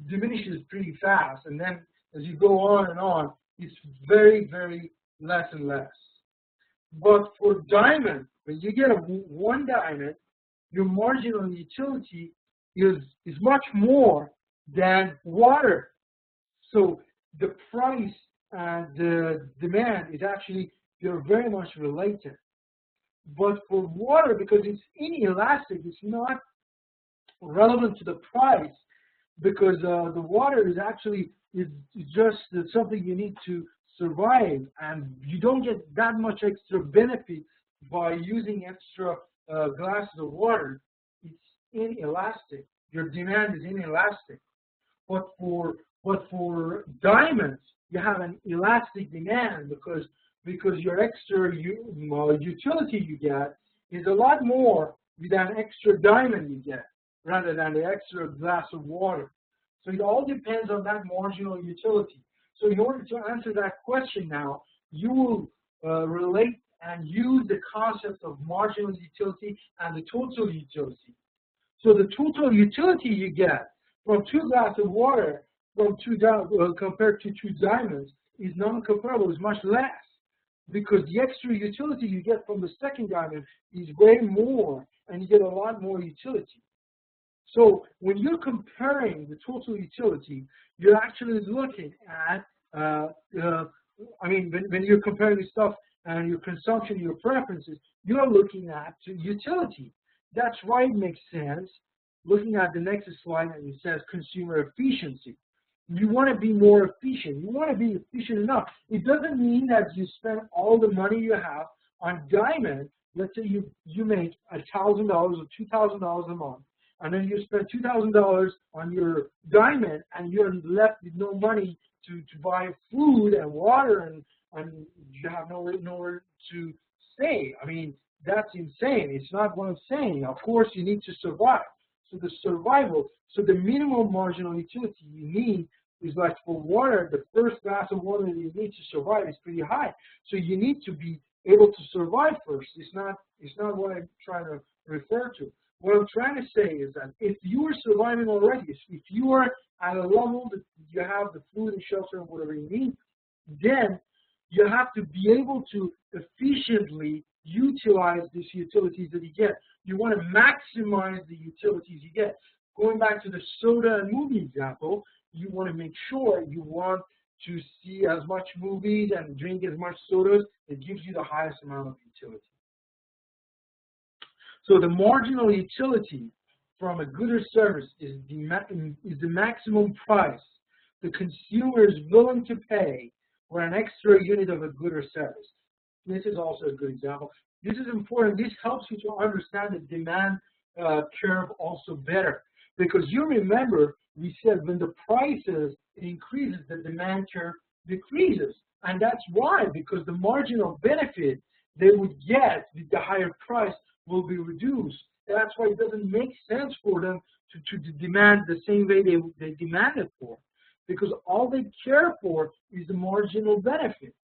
S1: diminishes pretty fast, and then as you go on and on, it's very, very less and less. But for diamond, when you get one diamond, your marginal utility is much more than water. So the price and the demand is actually, they're very much related. But for water, because it's inelastic, it's not relevant to the price, because the water is actually just something you need to survive, and you don't get that much extra benefit by using extra glasses of water. It's inelastic. Your demand is inelastic. But for diamonds, you have an elastic demand because your extra utility you get is a lot more with an extra diamond you get rather than the extra glass of water. So it all depends on that marginal utility. So in order to answer that question now, you will relate and use the concept of marginal utility and the total utility. So the total utility you get from 2 glasses of water from compared to 2 diamonds is non-comparable, is much less. because the extra utility you get from the second diamond is way more, and you get a lot more utility. So when you're comparing the total utility, you're actually looking at, when you're comparing the stuff and your consumption, your preferences, you're looking at utility. That's why it makes sense. Looking at the next slide, and it says consumer efficiency. You want to be more efficient. You want to be efficient enough. It doesn't mean that you spend all the money you have on diamond. Let's say you make $1,000 or $2,000 a month, and then you spend $2,000 on your diamond, and you're left with no money to buy food and water, and you have nowhere to stay. I mean, that's insane. It's not what I'm saying. Of course, you need to survive. So the survival, so the minimum marginal utility you need is like for water, the first glass of water that you need to survive is pretty high. So you need to be able to survive first. It's not what I'm trying to refer to. What I'm trying to say is that if you are surviving already, if you are at a level that you have the food and shelter and whatever you need, then you have to be able to efficiently utilize these utilities that you get. You want to maximize the utilities you get. Going back to the soda and movie example, you want to make sure you want to see as much movies and drink as much sodas. It gives you the highest amount of utility. So the marginal utility from a good or service is the maximum price the consumer is willing to pay for an extra unit of a good or service. This is also a good example. This is important. This helps you to understand the demand curve also better. Because you remember, we said when the prices increases, the demand curve decreases. And that's why, because the marginal benefit they would get with the higher price will be reduced. That's why it doesn't make sense for them to demand the same way they demanded for. Because all they care for is the marginal benefit,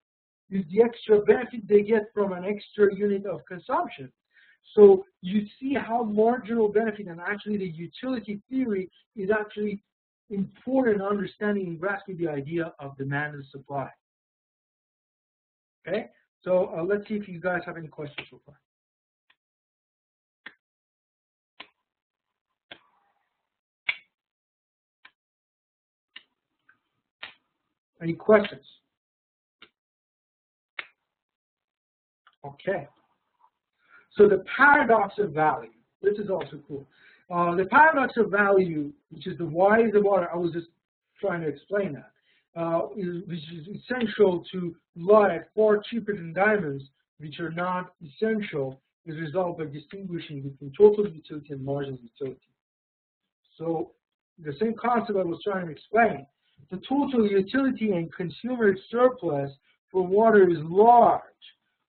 S1: is the extra benefit they get from an extra unit of consumption. So you see how marginal benefit and actually the utility theory is actually important in understanding and grasping the idea of demand and supply. Okay, so let's see if you guys have any questions so far. Any questions? Okay. So the paradox of value. This is also cool. The paradox of value, which is the why is the water, I was just trying to explain that, which is essential to life, far cheaper than diamonds, which are not essential, is a result of distinguishing between total utility and marginal utility. So the same concept I was trying to explain. The total utility and consumer surplus for water is large,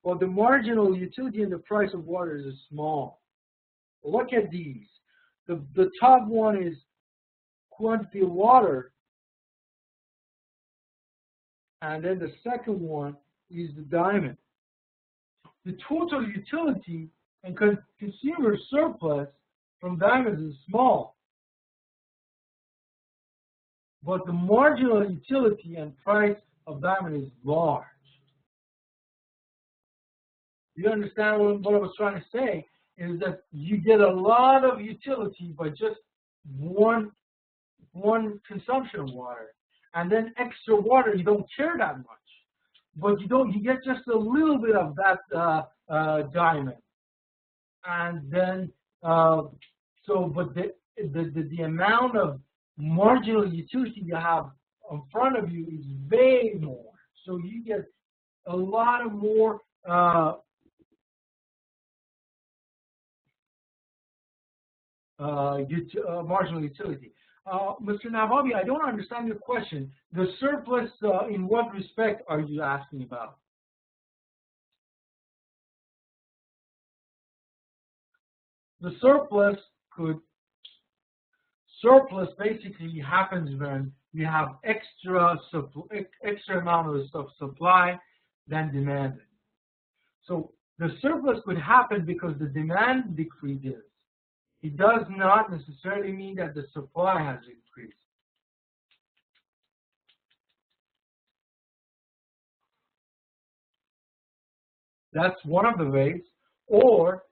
S1: while the marginal utility and the price of water is small. Look at these. The top one is quantity of water, and then the second one is the diamond. The total utility and consumer surplus from diamonds is small, but the marginal utility and price of diamond is large. You understand what I was trying to say? Is that you get a lot of utility by just one consumption of water, and then extra water you don't care that much, but you get just a little bit of that diamond, and then but the amount of marginal utility you have in front of you is way more, so you get a lot of more marginal utility. Mr. Navabi, I don't understand your question. The surplus, in what respect are you asking about? The surplus basically happens when we have extra amount of supply than demanded. So the surplus could happen because the demand decreases. It does not necessarily mean that the supply has increased. That's one of the ways. Or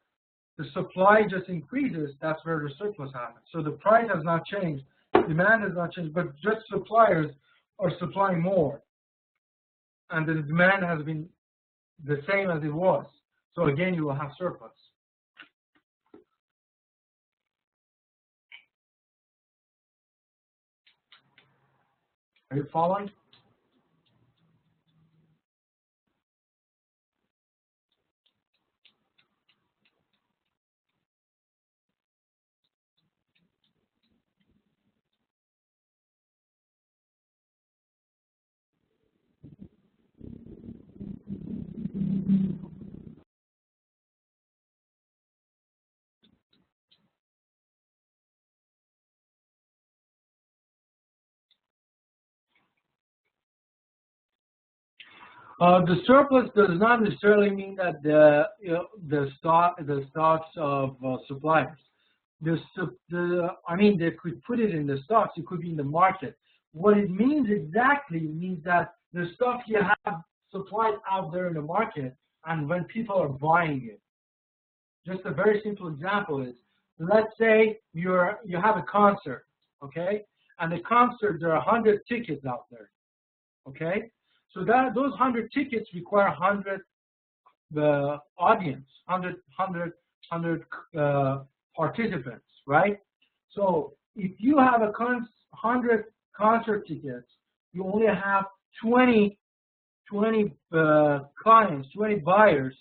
S1: the supply just increases, that's where the surplus happens. So the price has not changed, demand has not changed, but just suppliers are supplying more. And the demand has been the same as it was. So again, you will have surplus. Are you following? The surplus does not necessarily mean that the stocks of suppliers. I mean, they could put it in the stocks. It could be in the market. What it means exactly means that the stuff you have supplied out there in the market, and when people are buying it. Just a very simple example is, let's say you have a concert, okay, and the concert there are 100 tickets out there, okay. So those 100 tickets require 100 audience, 100 participants, right? So if you have 100 concert tickets, you only have 20 clients, 20 buyers.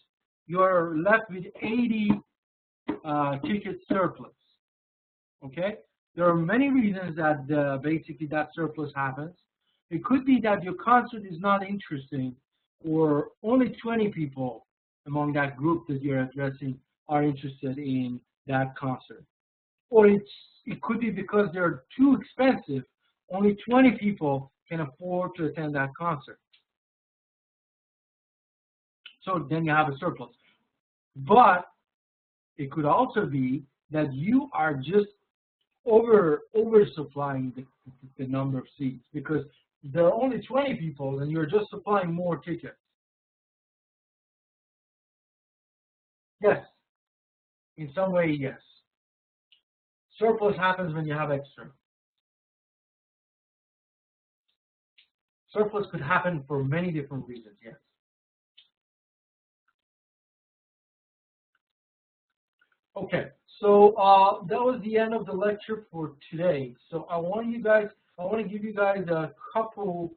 S1: You're left with 80 ticket surplus. Okay, there are many reasons that basically that surplus happens. It could be that your concert is not interesting, or only 20 people among that group that you're addressing are interested in that concert. Or it could be because they're too expensive, only 20 people can afford to attend that concert. So then you have a surplus. But it could also be that you are just oversupplying the number of seats, because there are only 20 people and you're just supplying more tickets. Yes, in some way, yes. Surplus happens when you have extra. Surplus could happen for many different reasons, yes. Okay, so that was the end of the lecture for today. So I want to give you guys a couple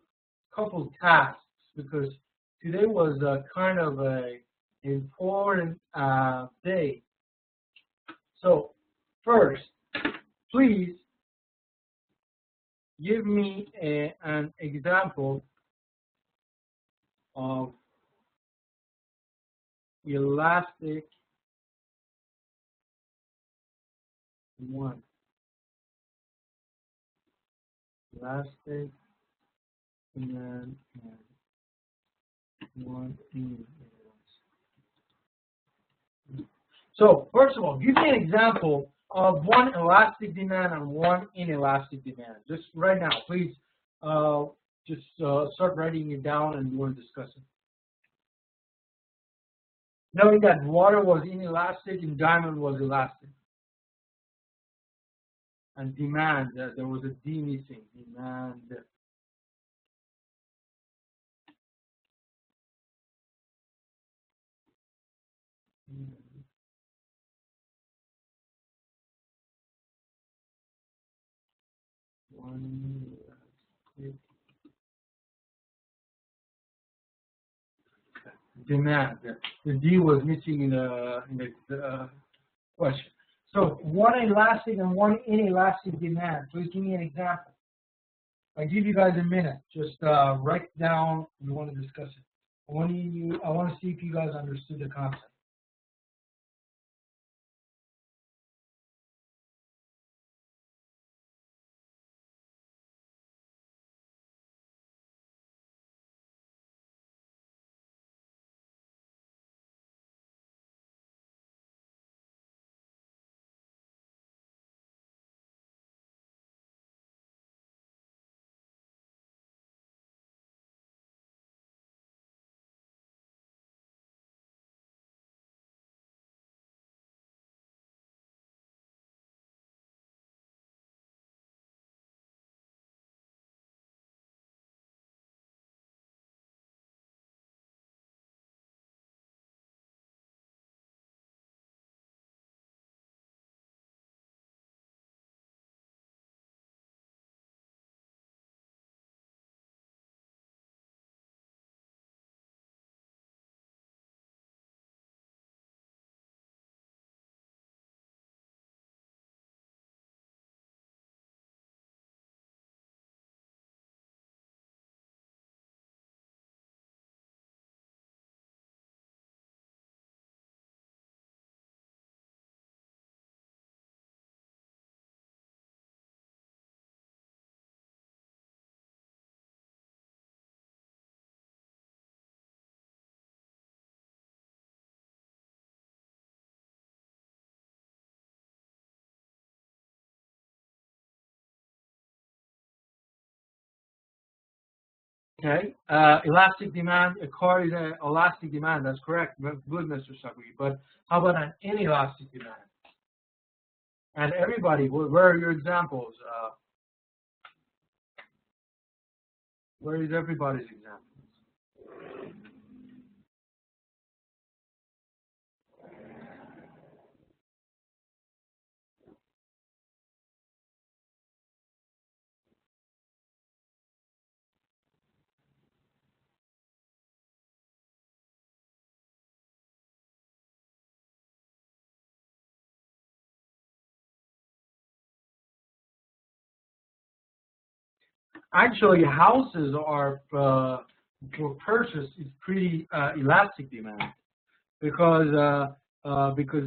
S1: tasks, because today was kind of an important day. So first, please give me an example of elastic one. Elastic and one in. So first of all, give me an example of one elastic demand and one inelastic demand. Just right now, please start writing it down and we want to discuss it. Knowing that water was inelastic and diamond was elastic. And demand, there was a diminishing demand. Demand. The D was missing in the question. So one elastic and one inelastic demand. Please give me an example. I give you guys a minute. Just write down. We want to discuss it. I want to see if you guys understood the concept. Okay, elastic demand, a car is an elastic demand, that's correct. Good, Mr. Sabri. But how about an inelastic demand? And everybody, where are your examples? Where is everybody's example? Actually, houses are for purchase is pretty elastic demand because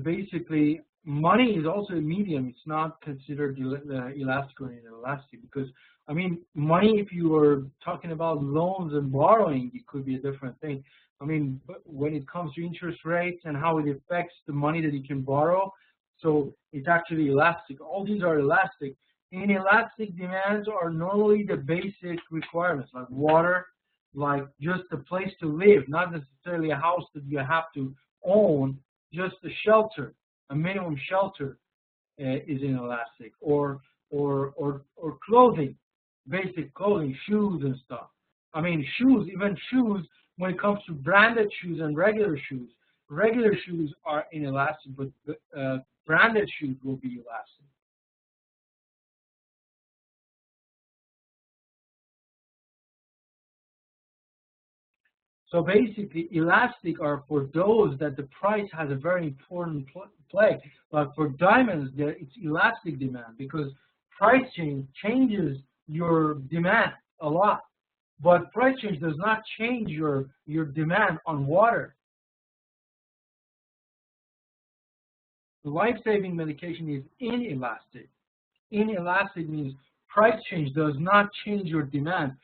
S1: basically money is also a medium. It's not considered elastic or inelastic because I mean money. If you are talking about loans and borrowing, it could be a different thing. I mean, but when it comes to interest rates and how it affects the money that you can borrow, so it's actually elastic. All these are elastic. Inelastic demands are normally the basic requirements like water, like just a place to live, not necessarily a house that you have to own, just a shelter, a minimum shelter is inelastic, or clothing, basic clothing, shoes and stuff. I mean shoes, even shoes, when it comes to branded shoes and regular shoes are inelastic, but branded shoes will be elastic. So basically, elastic are for those that the price has a very important play. But for diamonds, it's elastic demand because price change changes your demand a lot. But price change does not change your demand on water. Life-saving medication is inelastic. Inelastic means price change does not change your demand.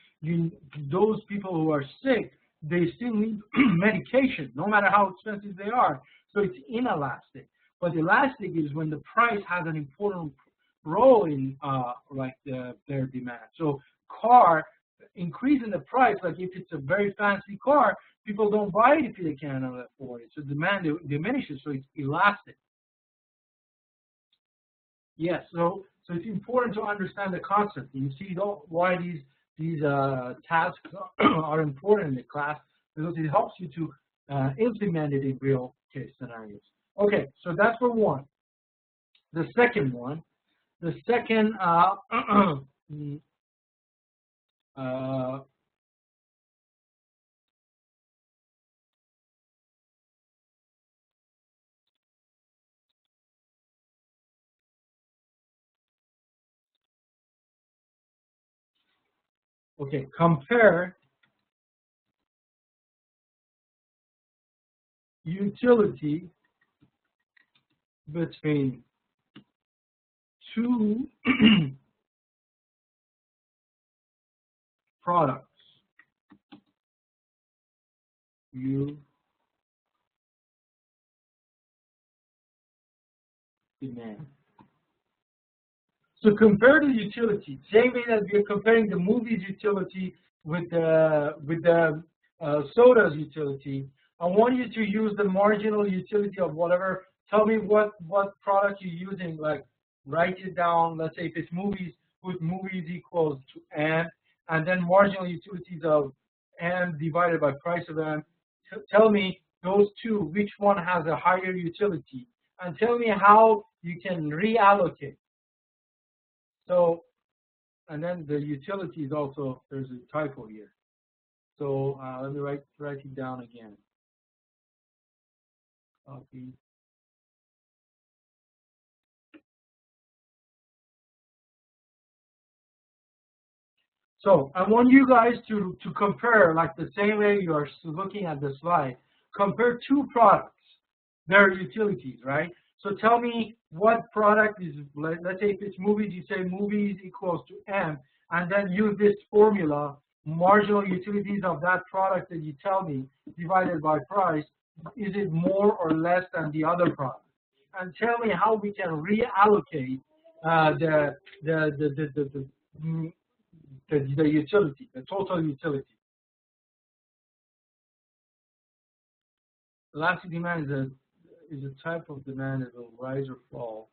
S1: Those people who are sick, they still need medication, no matter how expensive they are. So it's inelastic. But elastic is when the price has an important role in their demand. So car increasing the price, like if it's a very fancy car, people don't buy it if they can't afford it. So demand diminishes. So it's elastic. Yes, so it's important to understand the concept. You see why these tasks are important in the class because it helps you to implement it in real case scenarios. Okay, so that's for one. The second one, the second okay, compare utility between two products. You demand. So compare the utility. Same way that we're comparing the movie's utility with the soda's utility. I want you to use the marginal utility of whatever. Tell me what product you're using. Like write it down. Let's say if it's movies, put movies equals to M, and then marginal utilities of M divided by price of M. Tell me those two, which one has a higher utility, and tell me how you can reallocate. So, and then the utility is also, there's a typo here. So let me write it down again. Copy. So I want you guys to compare, like the same way you are looking at the slide, compare two products, their utilities, right? So tell me what product is, let's say if it's movies, you say movies equals to M, and then use this formula, marginal utilities of that product that you tell me, divided by price, is it more or less than the other product? And tell me how we can reallocate the utility, the total utility. elastic demand is a type of demand that will rise or fall.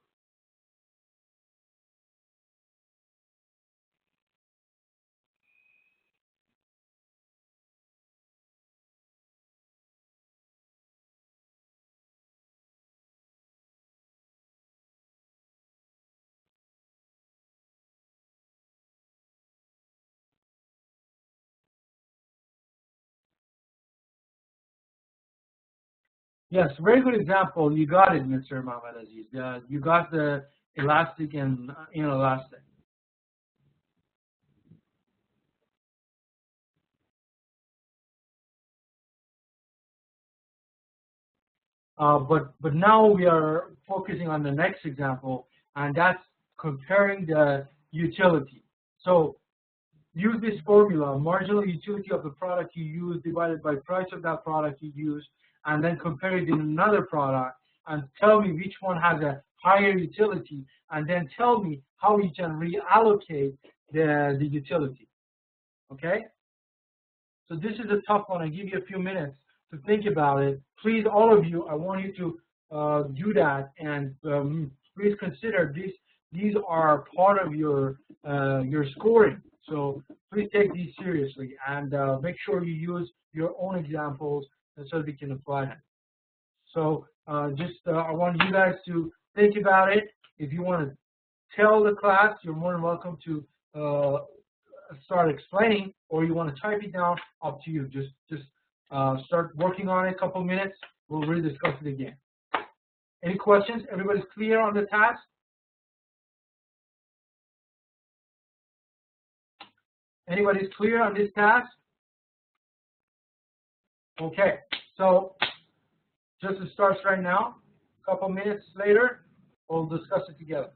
S1: Yes, very good example. You got it, Mr. Mohammed Aziz. You got the elastic and inelastic. But now we are focusing on the next example, and that's comparing the utility. So use this formula: marginal utility of the product you use divided by price of that product you use, and then compare it in another product, and tell me which one has a higher utility, and then tell me how you can reallocate the utility. Okay? So this is a tough one. I give you a few minutes to think about it. Please, all of you, I want you to do that, and please consider this. These are part of your scoring. So please take these seriously, and make sure you use your own examples so we can apply them. So I want you guys to think about it. If you want to tell the class, you're more than welcome to start explaining, or you want to type it down, up to you. Just start working on it. A couple minutes, we'll rediscuss it again. Any questions? Everybody's clear on the task? Anybody's clear on this task? Okay, so just it starts right now. A couple minutes later, we'll discuss it together.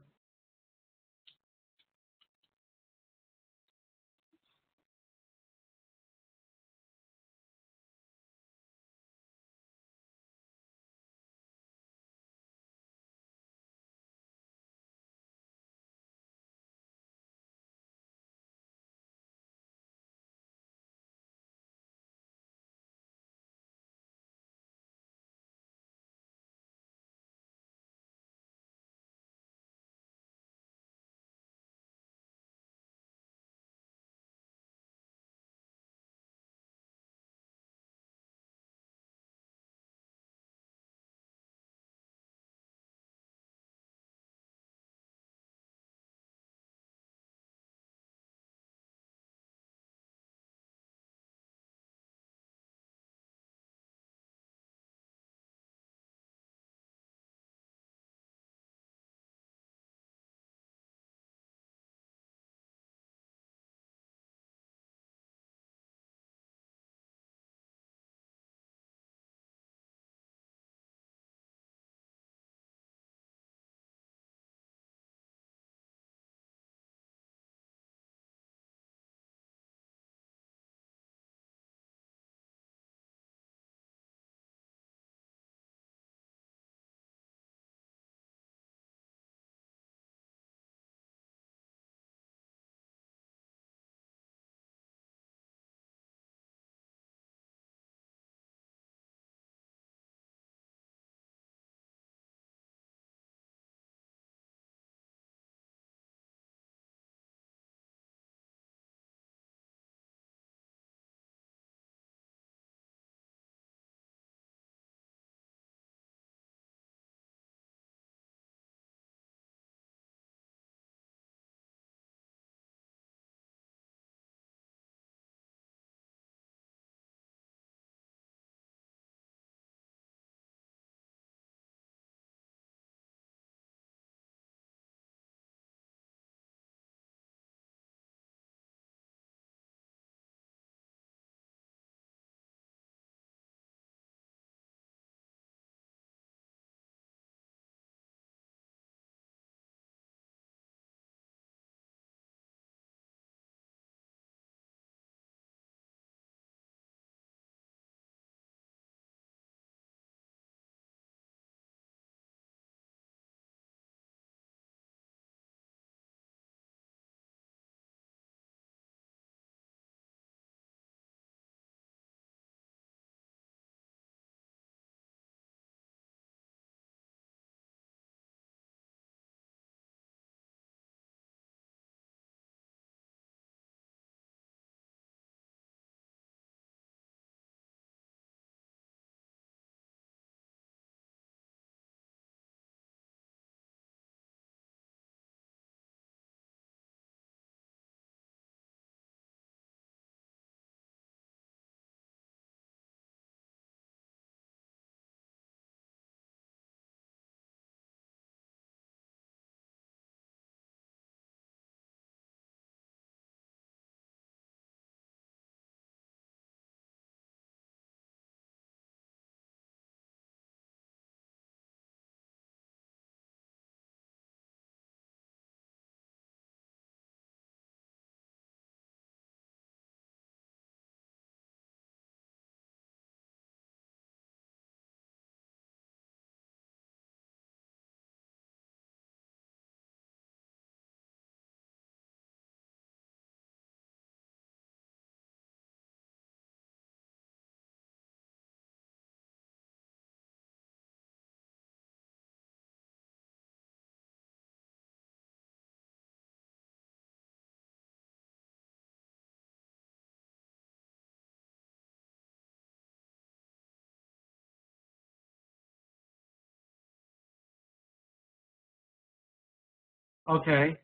S1: Okay,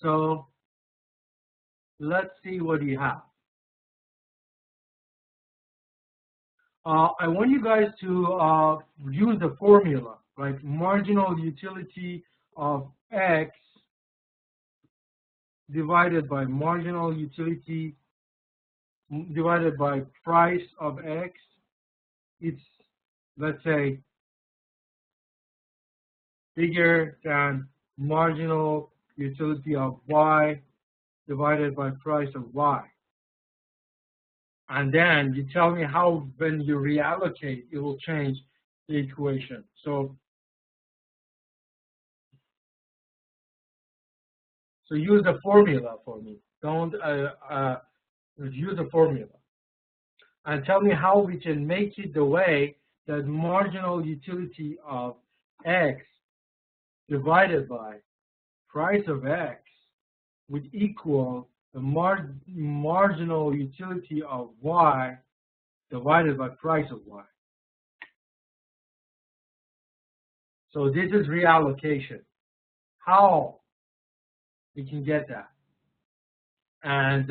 S1: so let's see what you have. I want you guys to use the formula, right? Marginal utility of X divided by marginal utility divided by price of X. It's, let's say, bigger than marginal utility of Y divided by price of Y. And then you tell me how, when you reallocate, it will change the equation. So use the formula for me. Don't use the formula. And tell me how we can make it the way that marginal utility of X divided by price of X would equal the marginal utility of Y divided by price of Y. So this is reallocation. How we can get that? And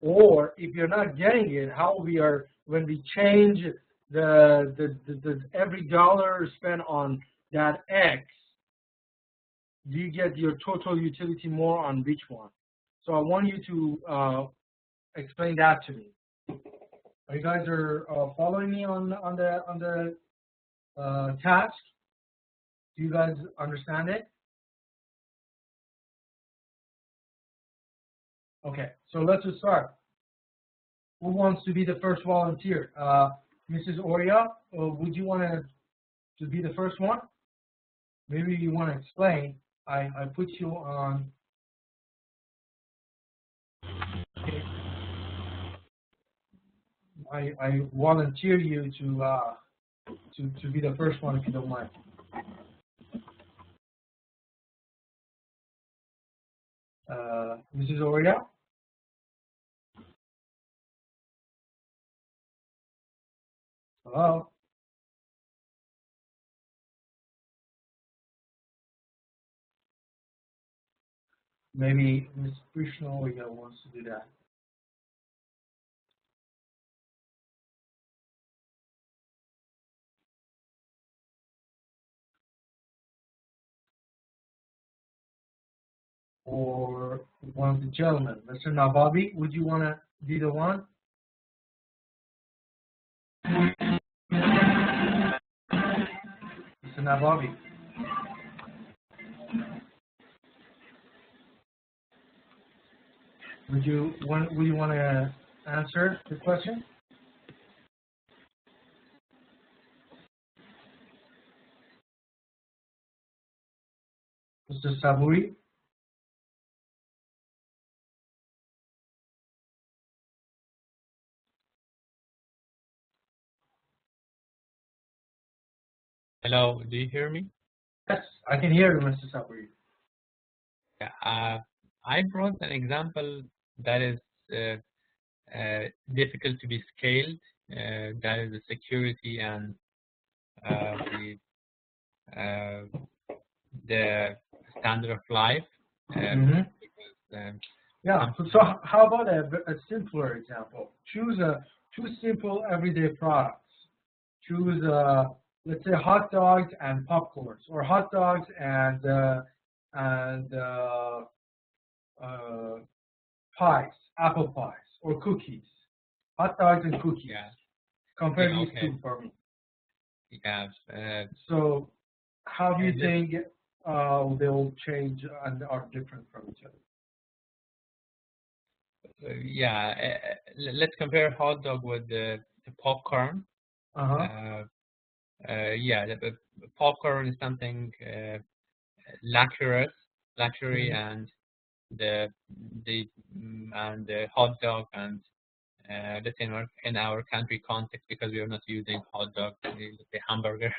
S1: or if you're not getting it, how we are, when we change the every dollar spent on that X, do you get your total utility more on which one? So I want you to explain that to me. Are you guys following me on the task? Do you guys understand it? Okay, so let's just start. Who wants to be the first volunteer? Mrs. Oria, would you want to be the first one? Maybe you want to explain. I put you on. I volunteer you to be the first one if you don't mind. Mrs. Oria? Hello? Maybe Ms. Krishna Oria wants to do that. Or one of the gentlemen, Mr. Nababi, would you want to be the one? Mr. Nababi. Would you want to answer the question? Mr. Saburi?
S2: Hello, do you hear me?
S1: Yes, I can hear you, Mr. Saburi.
S2: Yeah, I brought an example that is difficult to be scaled. That is the security and the standard of life. Because,
S1: yeah. So how about a simpler example? Choose two simple everyday products. Choose let's say hot dogs and popcorns, or hot dogs and pies, apple pies, or cookies. Hot dogs and cookies.
S2: Yeah.
S1: Compare these
S2: okay.
S1: two for me.
S2: Yeah.
S1: So how do you think they'll change and are different from each other?
S2: Yeah. Let's compare hot dog with the popcorn. Yeah, the popcorn is something luxury, and the hot dog, and let's say in our country context, because we are not using hot dog, let's say hamburger.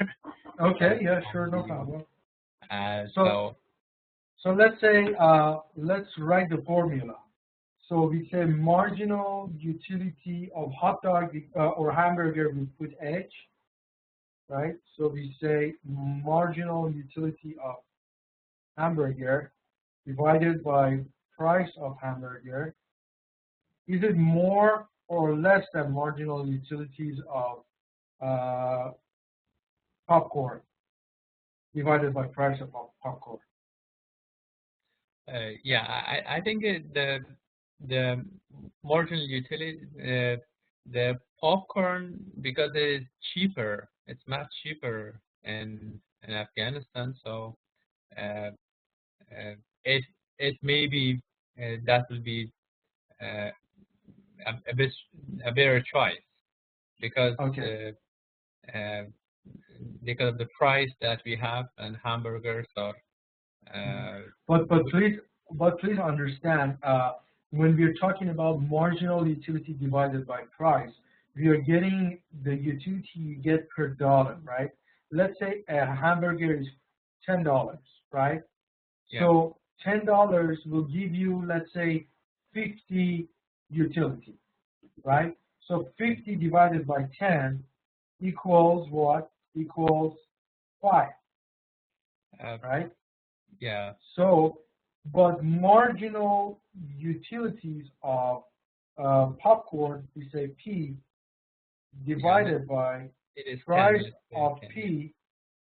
S1: Okay, yeah, sure, no problem. So let's say let's write the formula. So we say marginal utility of hot dog or hamburger, we put H, right? So we say marginal utility of hamburger divided by price of hamburger, is it more or less than marginal utilities of popcorn divided by price of popcorn?
S2: Yeah, I think the marginal utility, the popcorn, because it is cheaper, it's much cheaper in Afghanistan, so uh, it may be that will be uh, a better choice because
S1: Okay.
S2: uh, because of the price that we have and hamburgers are.
S1: But please understand, when we're talking about marginal utility divided by price, we are getting the utility you get per dollar, right? Let's say a hamburger is $10, right?
S2: Yeah.
S1: So $10 will give you, let's say, 50 utility, right? So 50 divided by 10 equals what? Equals 5, right?
S2: Yeah.
S1: So, but marginal utilities of popcorn, we say P, divided by price of P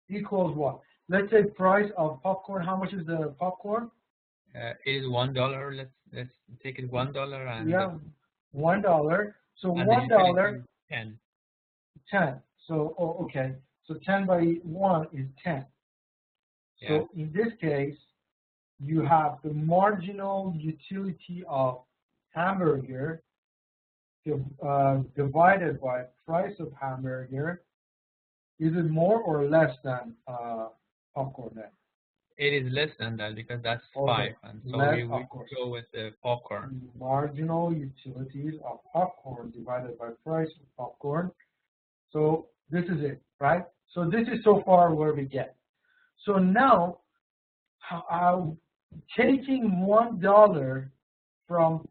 S1: equals what? Let's say price of popcorn. How much is the popcorn?
S2: It is $1. Let's take it $1 and
S1: yeah, $1. So
S2: and
S1: $1.
S2: 10.
S1: 10. So okay. So 10 by 1 is 10.
S2: Yeah.
S1: So in this case, you have the marginal utility of hamburger divided by price of hamburger. Is it more or less than popcorn then?
S2: It is less than that because that's
S1: Okay.
S2: 5, and so
S1: Less,
S2: we will go with the popcorn.
S1: Marginal utilities of popcorn divided by price of popcorn. So this is it, right? So this is so far where we get. So now, taking $1 from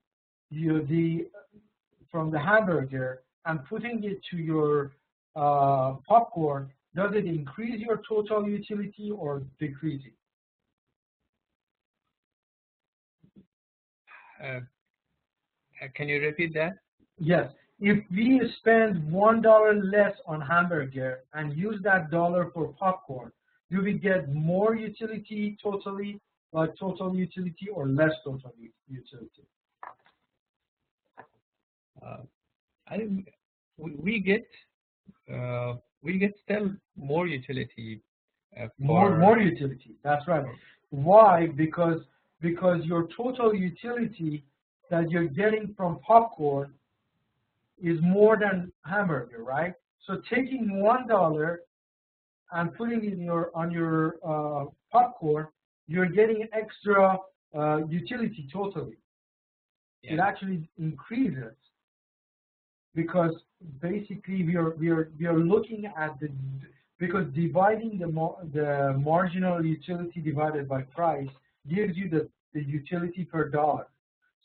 S1: from the hamburger and putting it to your popcorn, does it increase your total utility or decrease it?
S2: Can you repeat that?
S1: Yes. If we spend $1 less on hamburger and use that dollar for popcorn, do we get more utility totally, like total utility, or less total utility?
S2: I think we get still more utility.
S1: More utility. That's right. Why? Because your total utility that you're getting from popcorn is more than hamburger, right? So taking $1 and putting it on your popcorn, you're getting extra utility totally.
S2: Yeah.
S1: It actually increases because basically we are looking at because dividing the marginal utility divided by price gives you the utility per dollar.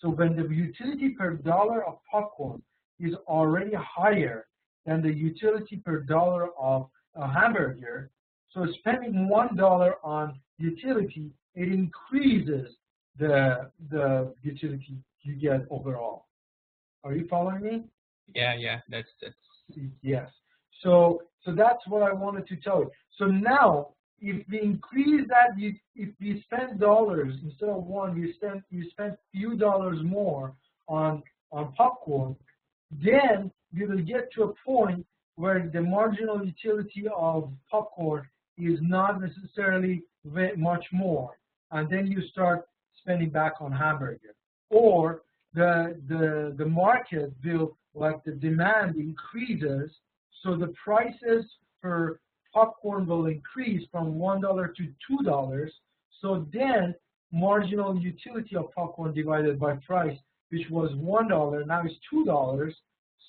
S1: So when the utility per dollar of popcorn is already higher than the utility per dollar of a hamburger, so spending $1 on utility, it increases the utility you get overall. Are you following me?
S2: Yeah, that's
S1: yes. So that's what I wanted to tell you. So now, if we increase that, if we spend dollars instead of one, you spend few dollars more on popcorn, then we will get to a point where the marginal utility of popcorn is not necessarily very much more, and then you start spending back on hamburger, or the market will, like the demand increases, so the prices for popcorn will increase from $1 to $2. So then marginal utility of popcorn divided by price, which was $1, now is $2.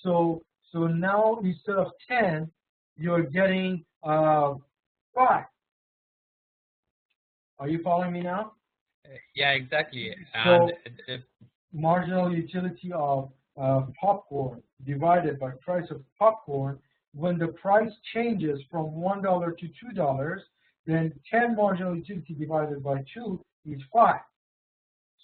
S1: So now instead of 10, you're getting 5. Are you following me now?
S2: Yeah, exactly.
S1: So
S2: and
S1: marginal utility of popcorn divided by price of popcorn, when the price changes from $1 to $2, then 10 marginal utility divided by 2 is 5.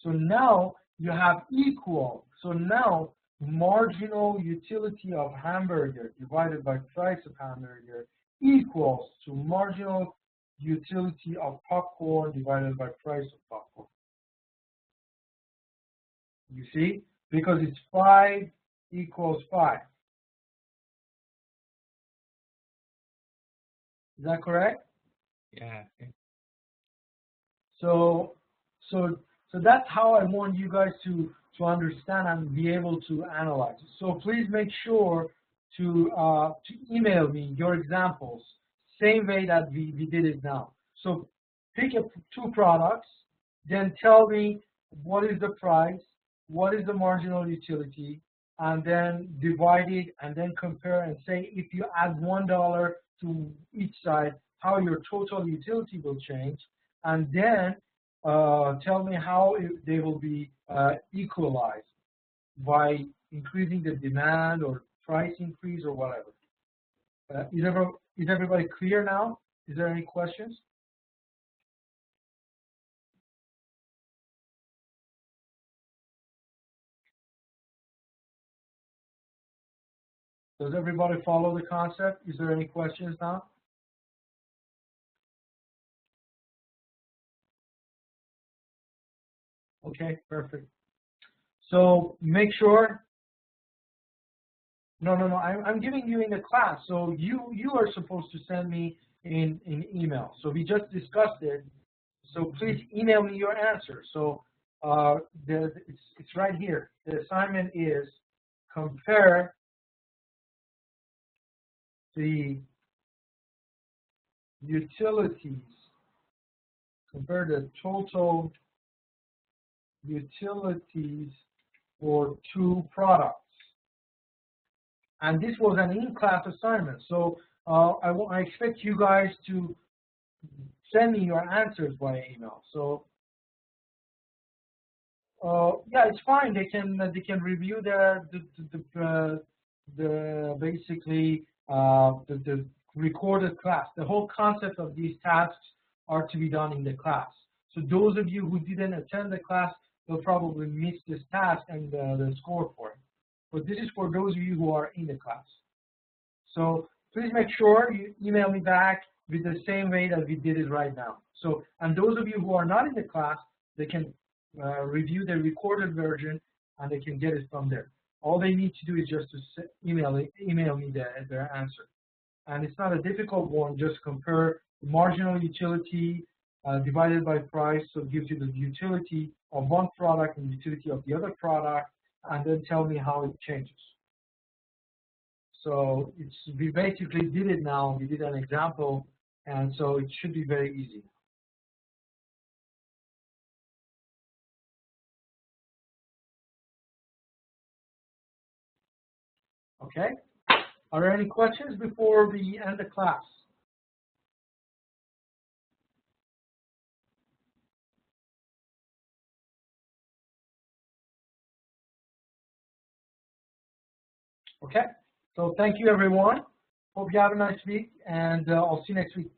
S1: So now you have equal. So now marginal utility of hamburger divided by price of hamburger equals to marginal utility of popcorn divided by price of popcorn. You see? Because it's 5 equals 5. Is that correct?
S2: Yeah.
S1: So that's how I want you guys to understand and be able to analyze it. So please make sure to email me your examples, same way that we did it now. So pick up 2 products, then tell me what is the price, what is the marginal utility, and then divide it and then compare and say if you add $1 to each side, how your total utility will change, and then tell me how they will be equalized by increasing the demand or price increase or whatever. Is everybody clear now? Is there any questions? Does everybody follow the concept? Is there any questions now? Okay, perfect. So make sure. No. I'm giving you in the class. So you are supposed to send me in email. So we just discussed it. So please email me your answer. So it's right here. The assignment is compare the utilities, compare the total utilities for 2 products. And this was an in-class assignment. So I expect you guys to send me your answers by email. So yeah, it's fine. They can review the basically the recorded class. The whole concept of these tasks are to be done in the class. So those of you who didn't attend the class will probably miss this task and the score for it. But this is for those of you who are in the class. So please make sure you email me back with the same way that we did it right now. So, and those of you who are not in the class, they can review the recorded version and they can get it from there. All they need to do is just to email me their answer. And it's not a difficult one, just compare the marginal utility divided by price, so it gives you the utility of one product and utility of the other product, and then tell me how it changes. So we basically did it now. We did an example, and so it should be very easy. Okay? Are there any questions before we end the class? Okay? So thank you, everyone. Hope you have a nice week, and I'll see you next week.